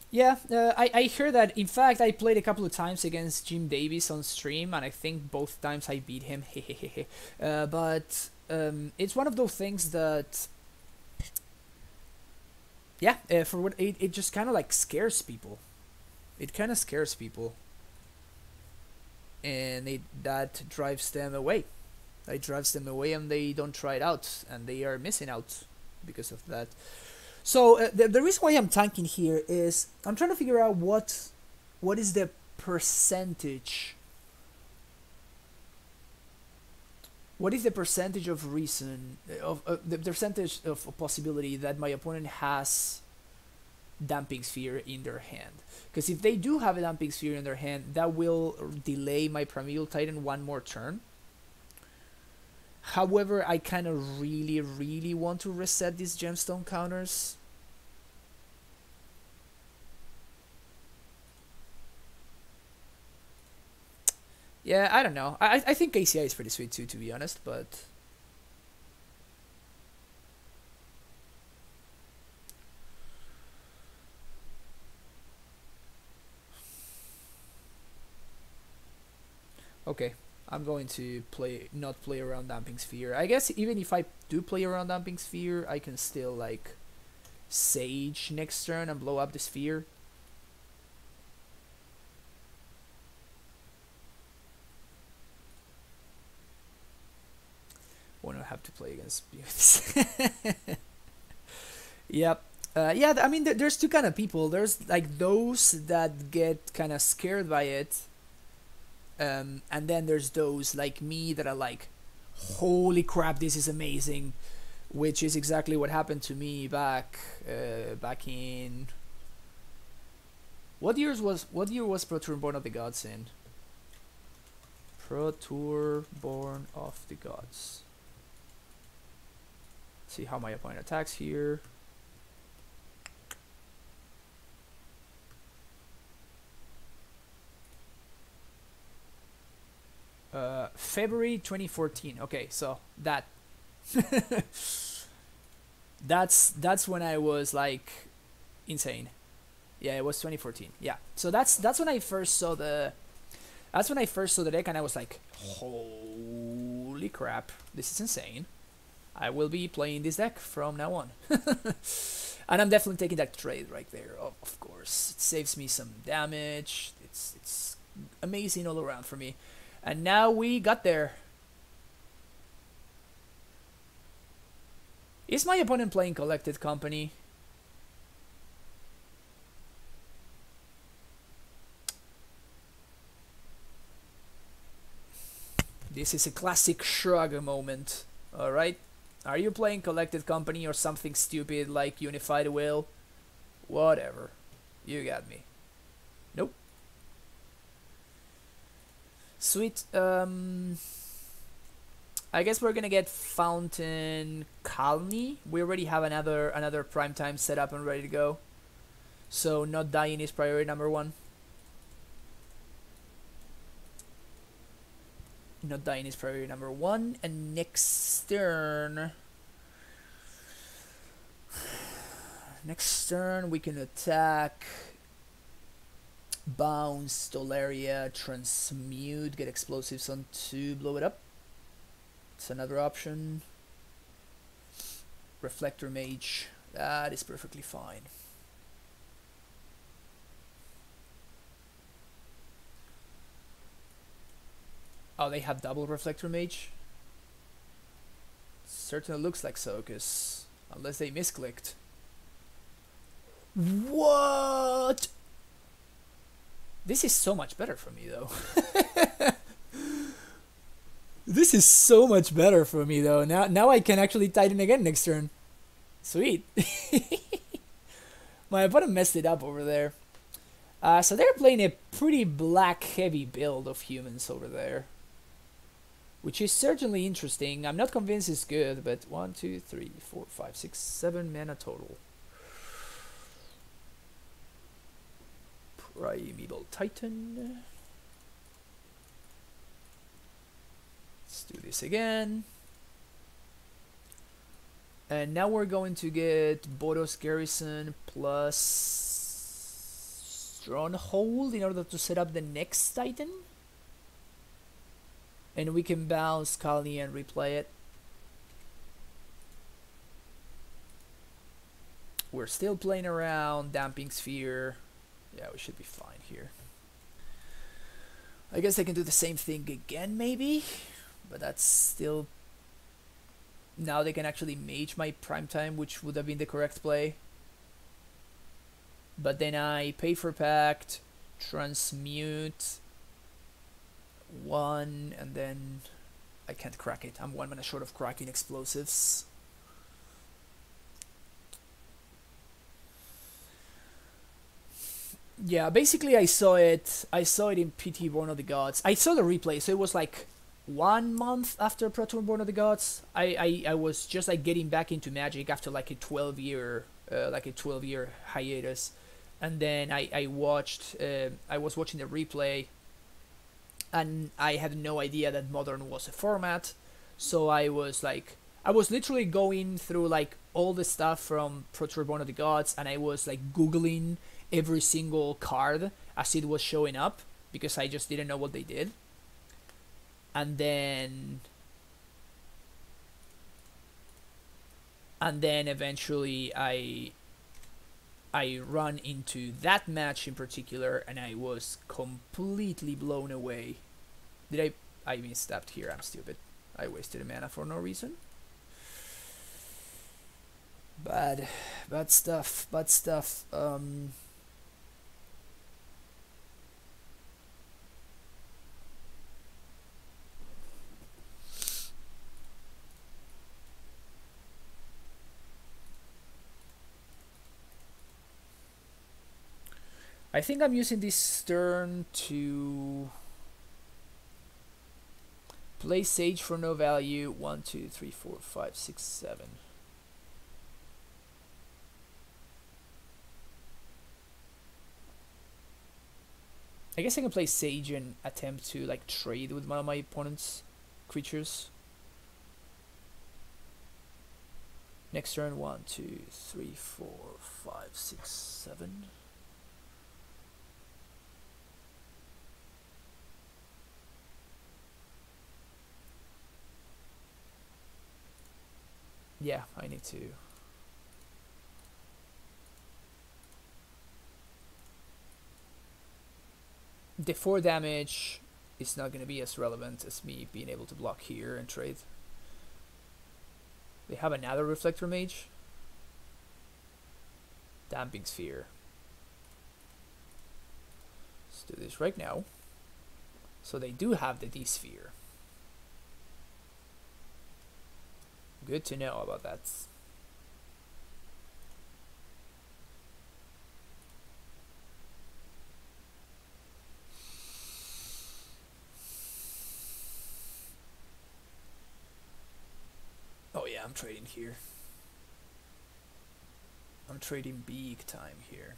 Speaker 1: Yeah, I hear that. In fact, I played a couple of times against Jim Davis on stream, and I think both times I beat him. But it's one of those things that, yeah, for what it just kind of like scares people. It kind of scares people, and that drives them away. It drives them away, and they don't try it out, and they are missing out because of that. So the reason why I'm tanking here is I'm trying to figure out what is the percentage. What is the percentage of reason of the percentage of a possibility that my opponent has Damping Sphere in their hand? Because if they do have a Damping Sphere in their hand, that will delay my Primeval Titan one more turn. However, I kind of really want to reset these gemstone counters. Yeah, I don't know. I think ACI is pretty sweet too, to be honest, but... Okay, I'm going to not play around Damping Sphere. I guess even if I do play around Damping Sphere, I can still like Sage next turn and blow up the sphere. Won't have to play against Beauts. Yep. Yeah, I mean, there's two kind of people. There's like those that get kind of scared by it. And then there's those like me that are like, holy crap, this is amazing, which is exactly what happened to me back in what year was Pro Tour Born of the Gods in? Pro Tour Born of the Gods. Let's see how my opponent attacks here. February 2014. Okay, so that's when I was like insane. Yeah, it was 2014. Yeah, so that's when I first saw the deck, and I was like, holy crap, this is insane. I will be playing this deck from now on. And I'm definitely taking that trade right there, of course. It saves me some damage. It's amazing all around for me. And now we got there. Is my opponent playing Collected Company? This is a classic shrug moment. Alright? Are you playing Collected Company or something stupid like Unified Will? Whatever. You got me. Nope. Sweet. I guess we're gonna get Fountain Colony. We already have another primetime set up and ready to go. So not dying is priority number one. Not dying is priority number one. And next turn we can attack, bounce, Dolaria, transmute, get explosives on 2, blow it up. It's another option. Reflector Mage, that is perfectly fine. Oh, they have double Reflector Mage? Certainly looks like so, cause unless they misclicked. What? This is so much better for me, though. This is so much better for me, though. Now I can actually Titan again next turn. Sweet. My opponent messed it up over there. So they're playing a pretty black heavy build of humans over there, which is certainly interesting. I'm not convinced it's good, but 1, 2, 3, 4, 5, 6, 7 mana total. Primeval Titan. Let's do this again. And now we're going to get Boros Garrison plus Stronghold in order to set up the next Titan. And we can bounce Colony and replay it. We're still playing around Damping Sphere. Yeah, we should be fine here. I guess I can do the same thing again, maybe? But that's still... Now they can actually mage my primetime, which would have been the correct play. But then I pay for Pact, transmute 1, and then I can't crack it. I'm 1 mana short of cracking explosives. Yeah, basically I saw it in PT Born of the Gods. I saw the replay, so it was like 1 month after Pro Tour Born of the Gods. I was just like getting back into Magic after like a 12-year hiatus, and then I was watching the replay, and I had no idea that Modern was a format. So I was literally going through like all the stuff from Pro Tour Born of the Gods, and I was like Googling every single card as it was showing up, because I just didn't know what they did. And then eventually I run into that match in particular, and I was completely blown away. I misstepped here, I'm stupid. I wasted a mana for no reason. Bad stuff. I think I'm using this turn to play Sage for no value. 1, 2, 3, 4, 5, 6, 7. I guess I can play Sage and attempt to like trade with one of my opponent's creatures. Next turn, 1, 2, 3, 4, 5, 6, 7. Yeah, I need to. The 4 damage is not going to be as relevant as me being able to block here and trade. They have another Reflector Mage. Damping Sphere. Let's do this right now. So they do have the D-Sphere. Good to know about that. Oh yeah, I'm trading here. I'm trading big time here.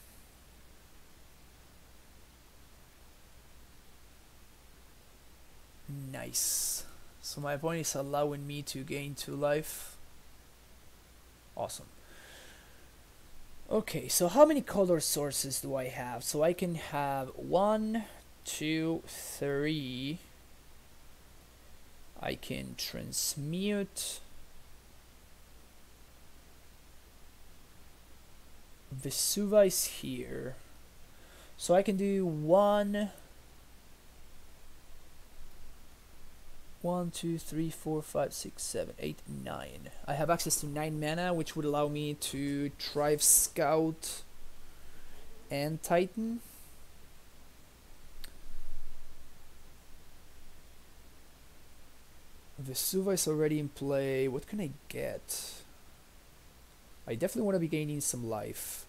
Speaker 1: Nice. So my opponent is allowing me to gain 2 life. Awesome. Okay, so how many color sources do I have? So I can have 1, 2, 3. I can transmute. Vesuva is here. So I can do 1, 2, 3, 4, 5, 6, 7, 8, 9. I have access to 9 mana, which would allow me to drive Scout and Titan. Vesuva is already in play. What can I get? I definitely want to be gaining some life.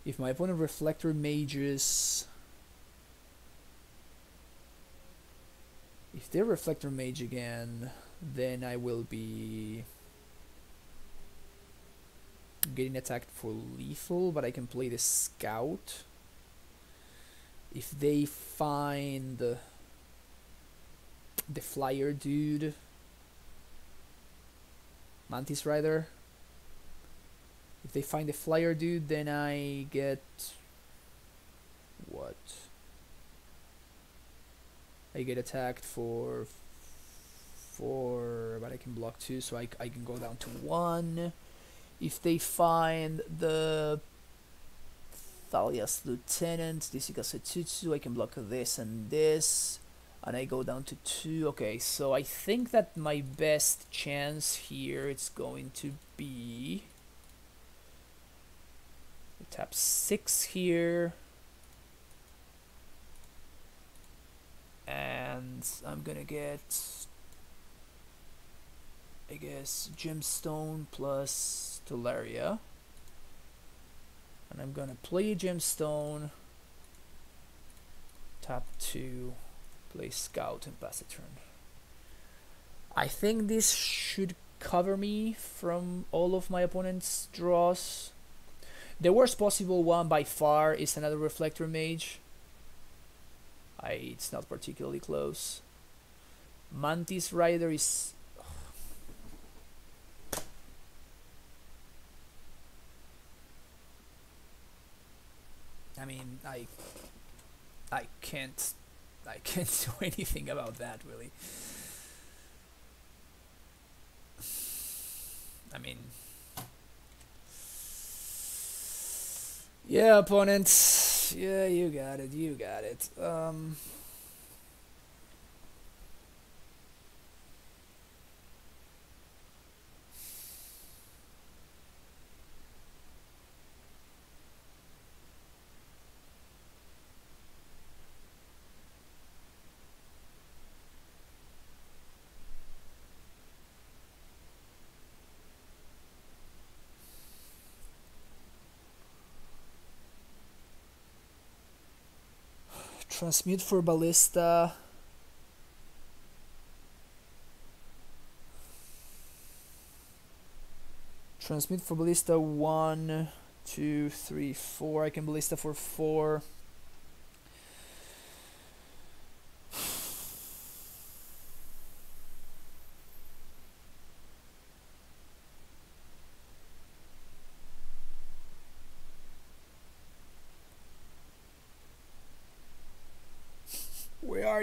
Speaker 1: If my opponent Reflector Mages... If they're Reflector Mage again, then I will be getting attacked for lethal, but I can play the Scout. If they find the Flyer dude, Mantis Rider, if they find the Flyer dude, then I get what? I get attacked for 4, but I can block 2, so I can go down to 1. If they find the Thalia's Lieutenant, this equals a 2/2, I can block this and this, and I go down to 2. Okay, so I think that my best chance here it's going to be tap 6 here. And I'm gonna get, I guess, Gemstone plus Stellaria. And I'm gonna play a Gemstone, tap 2, play Scout, and pass a turn. I think this should cover me from all of my opponent's draws. The worst possible one by far is another Reflector Mage. It's not particularly close. Mantis Rider is... I mean, I can't do anything about that, really. I mean... Yeah, opponents. Yeah, you got it. You got it. Transmute for Ballista. Transmute for Ballista 1, 2, 3, 4. I can Ballista for 4.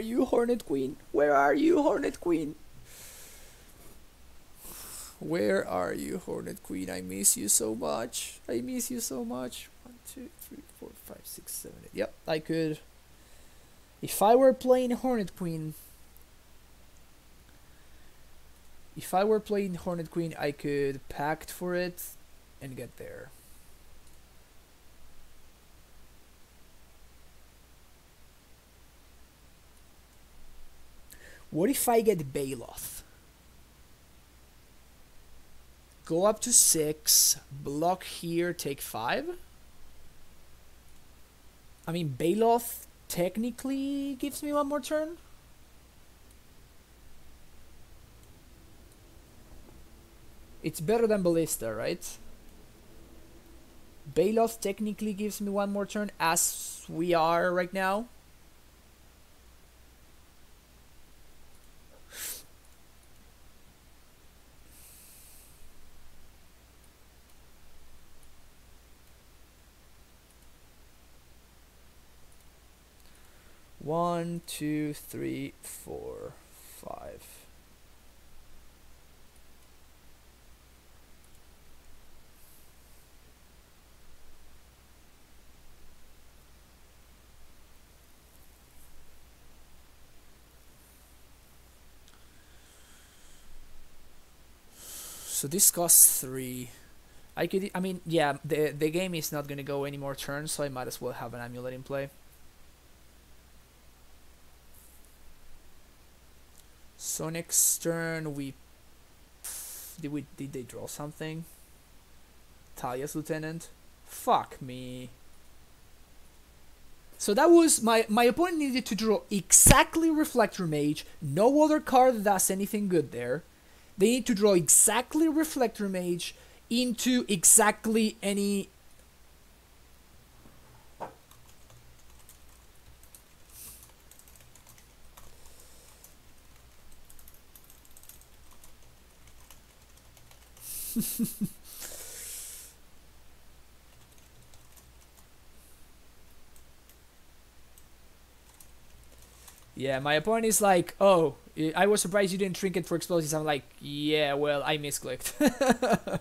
Speaker 1: are you, Hornet Queen? Where are you, Hornet Queen? Where are you, Hornet Queen? I miss you so much. I miss you so much. 1, 2, 3, 4, 5, 6, 7, 8. Yep, I could. If I were playing Hornet Queen, I could pact for it and get there. What if I get Baloth? Go up to 6, block here, take 5. I mean, Baloth technically gives me one more turn. It's better than Ballista, right? Baloth technically gives me one more turn as we are right now. One, two, three, 4, 5. So this costs 3. I mean, yeah, the game is not gonna go any more turns, so I might as well have an Amulet in play. So next turn did they draw something? Talia's Lieutenant? Fuck me. So that was my opponent needed to draw exactly Reflector Mage. No other card does anything good there. They need to draw exactly Reflector Mage into exactly any... Yeah, my opponent is like, oh, I was surprised you didn't Trinket for explosives. I'm like, yeah, well, I misclicked.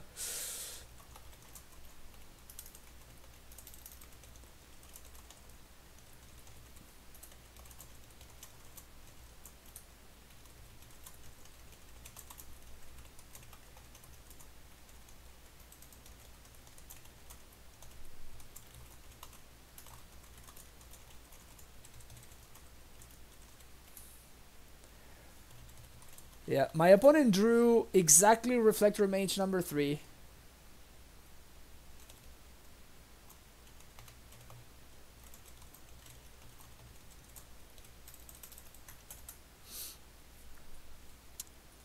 Speaker 1: Yeah, my opponent drew exactly Reflector Mage number 3.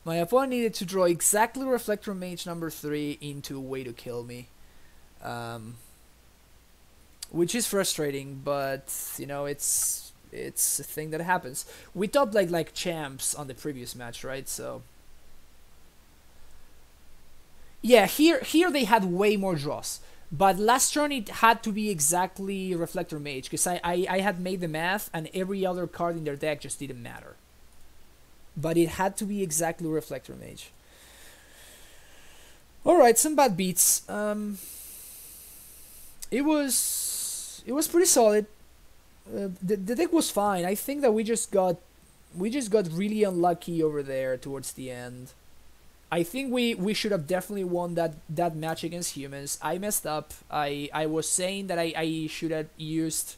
Speaker 1: My opponent needed to draw exactly Reflector Mage number 3 into a way to kill me. Which is frustrating, but, you know, it's a thing that happens. We topped like champs on the previous match, right? So yeah, here they had way more draws, but last turn it had to be exactly Reflector Mage because I had made the math and every other card in their deck just didn't matter, but it had to be exactly Reflector Mage. All right, some bad beats. It was pretty solid. The deck was fine. I think that we just got really unlucky over there towards the end. I think we should have definitely won that match against humans. I messed up. I was saying that I should have used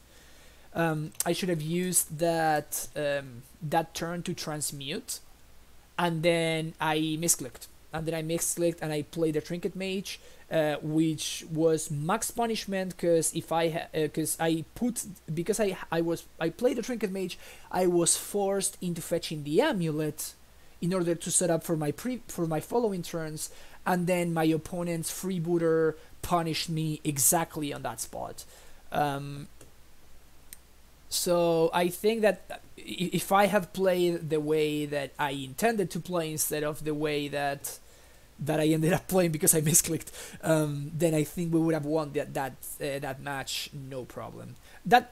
Speaker 1: that that turn to transmute, and then I misclicked. And I played the Trinket Mage, which was max punishment because I played the Trinket Mage, I was forced into fetching the Amulet in order to set up for my following turns, and then my opponent's freebooter punished me exactly on that spot. So I think that if I had played the way that I intended to play instead of the way that I ended up playing because I misclicked, then I think we would have won that match, no problem.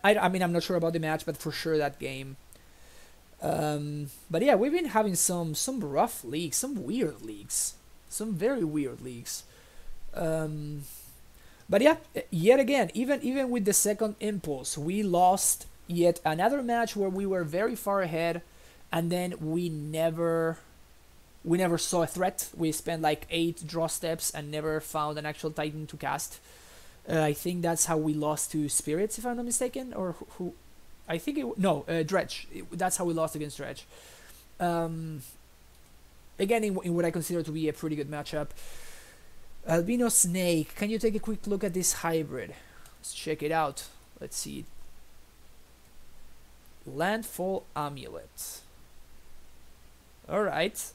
Speaker 1: I mean, I'm not sure about the match, but for sure that game. But yeah, we've been having some rough leagues, some weird leagues, some very weird leagues. Um, but yeah, yet again, even with the second impulse, we lost yet another match where we were very far ahead, and then we never saw a threat. We spent like 8 draw steps and never found an actual Titan to cast. I think that's how we lost to Spirits, if I'm not mistaken, or who I think no, Dredge. That's how we lost against Dredge. Um, Again, in what I consider to be a pretty good matchup. Albino Snake. Can you take a quick look at this hybrid? Let's check it out. Let's see. Landfall Amulet. Alright.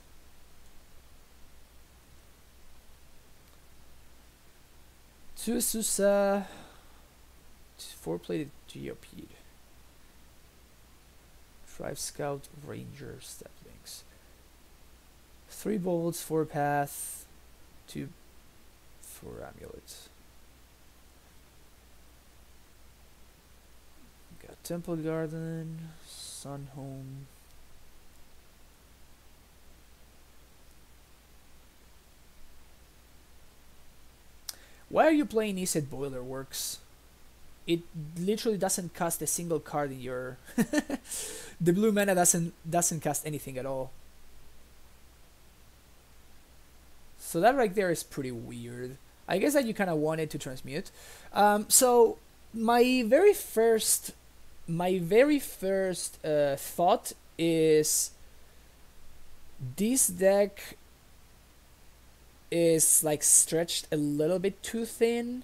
Speaker 1: 2 Susa. 4-plated Geopede. 5 Scout Ranger Steplings. 3 bolts, 4 path, 2 for amulets. Got Temple Garden, Sun Home. Why are you playing Iset Boiler Works? It literally doesn't cast a single card in your the blue mana doesn't cast anything at all. So that right there is pretty weird. I guess that you kind of wanted to transmute. So my very first thought is this deck is like stretched a little bit too thin.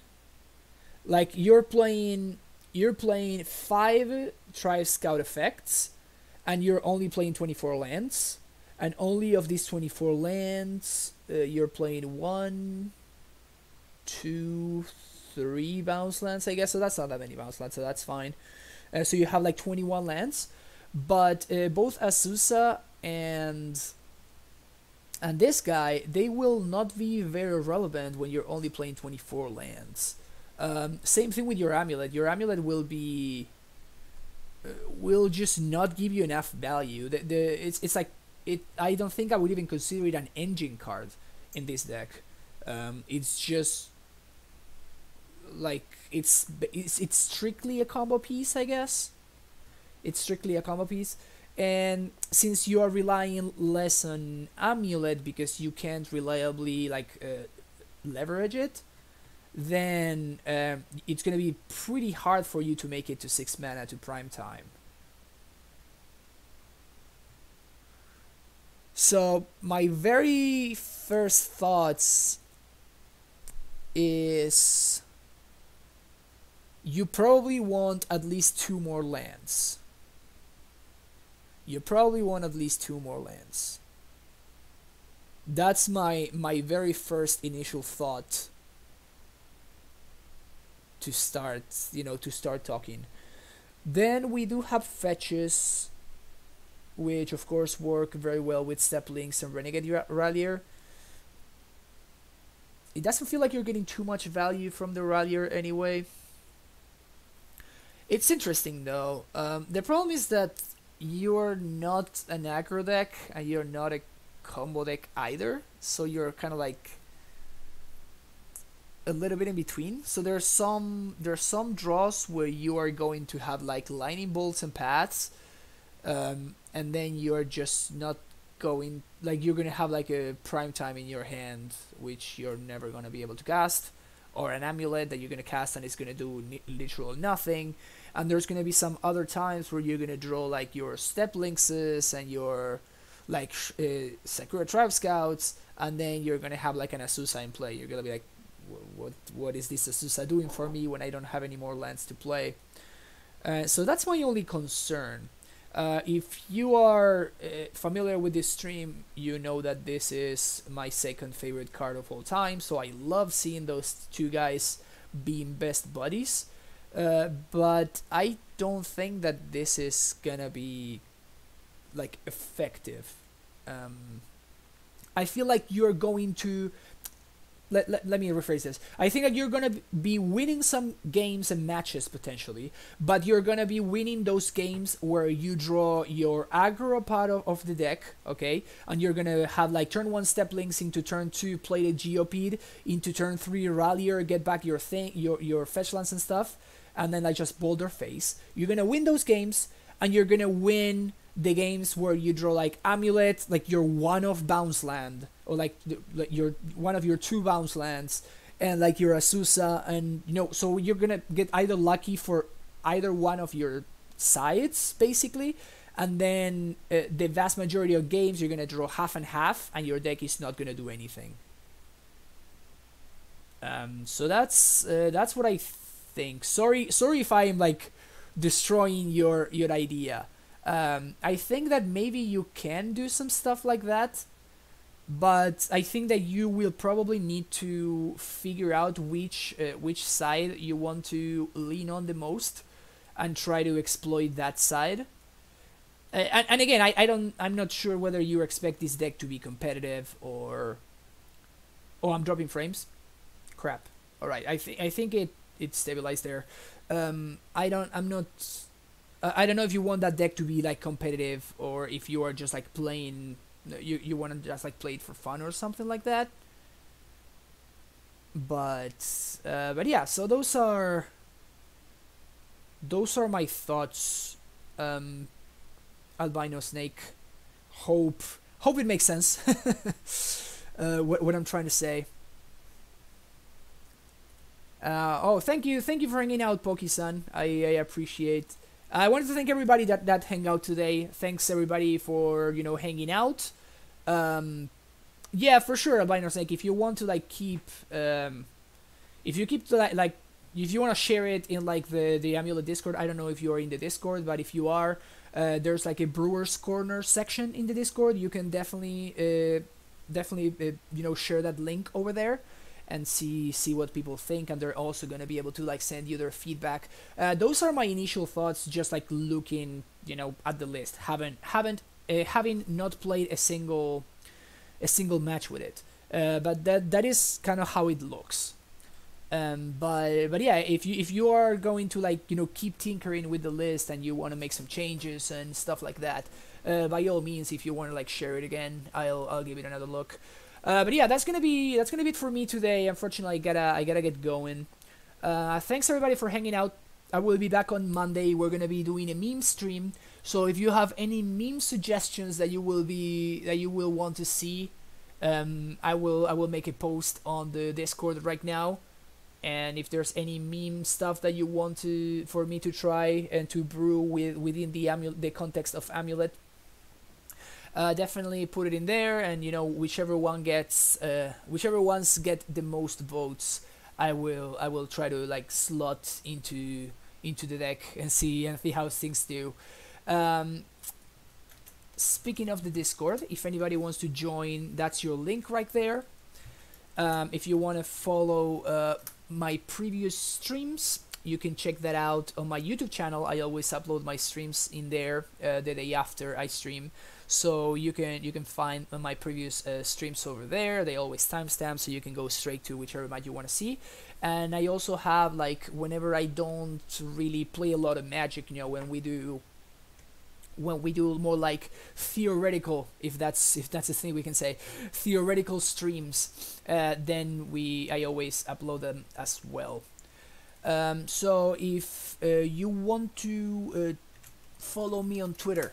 Speaker 1: Like you're playing 5 Tribe Scout effects, and you're only playing 24 lands, and only of these 24 lands, you're playing 1, 2, 3 bounce lands, I guess. So that's not that many bounce lands, so that's fine. So you have like 21 lands, but both Azusa and this guy, they will not be very relevant when you're only playing 24 lands. Same thing with your amulet. Your amulet will just not give you enough value. It's like it. I don't think I would even consider it an engine card in this deck. It's just like it's strictly a combo piece, I guess. It's strictly a combo piece, and since you are relying less on amulet because you can't reliably leverage it, then it's going to be pretty hard for you to make it to 6 mana to prime time. So my very first thoughts is you probably want at least 2 more lands. That's my very first initial thought to start talking. Then we do have fetches, which of course work very well with Steplings and Renegade Rallier. It doesn't feel like you're getting too much value from the Rallier anyway. It's interesting though. The problem is that you're not an aggro deck and you're not a combo deck either, so you're kind of like a little bit in between. So there's some draws where you are going to have like lightning bolts and paths, and then you're just not going, like you're gonna have like a prime time in your hand which you're never gonna be able to cast, or an amulet that you're gonna cast and it's gonna do literal nothing. And there's gonna be some other times where you're gonna draw like your Steplingses and your like Sakura Tribe Scouts, and then you're gonna have like an Azusa in play. You're gonna be like, what is this Azusa doing for me when I don't have any more lands to play? So that's my only concern. If you are familiar with this stream, you know that this is my second favorite card of all time, so I love seeing those 2 guys being best buddies. But I don't think that this is gonna be like effective. I feel like you're going to let me rephrase this. I think that you're gonna be winning some games and matches potentially, but you're gonna be winning those games where you draw your aggro part of the deck, okay, and you're gonna have like turn 1 step links into turn 2 plated Geopede, into turn 3 Rallier, get back your thing, your fetch lands and stuff, and then like just Boulder Face. You're gonna win those games, and you're gonna win the games where you draw like Amulet, like your one-off bounce land, or like your one of your 2 bounce lands, and like your Azusa, and you know, so you're gonna get either lucky for either one of your sides basically, and then the vast majority of games you're gonna draw half and half, and your deck is not gonna do anything. So that's what I think. Sorry if I'm like destroying your idea. I think that maybe you can do some stuff like that, but I think that you will probably need to figure out which side you want to lean on the most, and try to exploit that side. And again, I'm not sure whether you expect this deck to be competitive or. Oh, I'm dropping frames. Crap. All right, I think it stabilized there. I don't know if you want that deck to be like competitive, or if you are just like playing, you want to just like play it for fun or something like that. But yeah, so those are my thoughts. Albino Snake. Hope it makes sense. What I'm trying to say. Oh, thank you for hanging out, Poki-san. I appreciate. I wanted to thank everybody that hang out today. Thanks everybody for hanging out. Yeah, for sure, Albino Snake. If you want to like keep, if you keep like if you want to share it in like the Amulet Discord. I don't know if you are in the Discord, but if you are, there's like a Brewer's Corner section in the Discord. You can definitely share that link over there and see what people think, and they're also going to be able to like send you their feedback. Those are my initial thoughts, just like looking at the list, having not played a single match with it, but that is kind of how it looks. But yeah, if you are going to like keep tinkering with the list and you want to make some changes and stuff like that, by all means, if you want to like share it again, I'll give it another look. But yeah, that's gonna be it for me today. Unfortunately, I gotta get going. Thanks everybody for hanging out. I will be back on Monday. We're gonna be doing a meme stream. So if you have any meme suggestions that you will want to see, I will make a post on the Discord right now. And if there's any meme stuff that you want for me to try and to brew within the context of Amulet, definitely put it in there, and whichever ones get the most votes, I will try to like slot into the deck and see how things do. Speaking of the Discord, if anybody wants to join, that's your link right there. If you want to follow my previous streams, you can check that out on my YouTube channel. I always upload my streams in there the day after I stream. So you can find my previous streams over there. They always timestamp, so you can go straight to whichever match you want to see. And I also have like, whenever I don't really play a lot of Magic, when we do more like theoretical, if that's a thing we can say, theoretical streams, then I always upload them as well. So if you want to follow me on Twitter,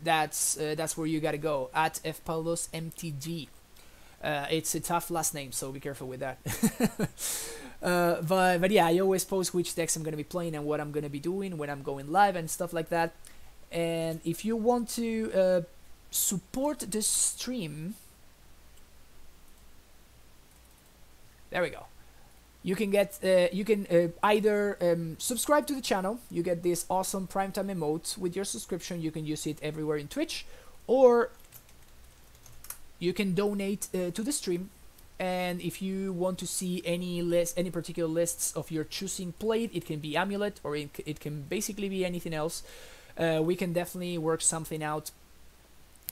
Speaker 1: that's where you gotta go, at fpaulosmtg. It's a tough last name, so be careful with that. But yeah, I always post which decks I'm gonna be playing and what I'm gonna be doing when I'm going live and stuff like that. And if you want to support the stream, there we go. You can get either subscribe to the channel. You get this awesome primetime emote with your subscription. You can use it everywhere in Twitch, or you can donate to the stream. And if you want to see any particular lists of your choosing played, it can be Amulet, or it can basically be anything else. We can definitely work something out,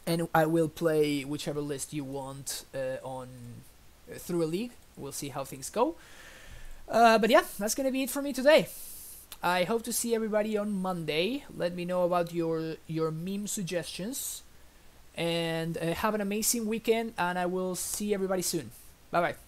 Speaker 1: and I will play whichever list you want through a league. we'll see how things go. But yeah, that's gonna be it for me today. I hope to see everybody on Monday. Let me know about your meme suggestions. And have an amazing weekend, and I will see everybody soon. Bye bye.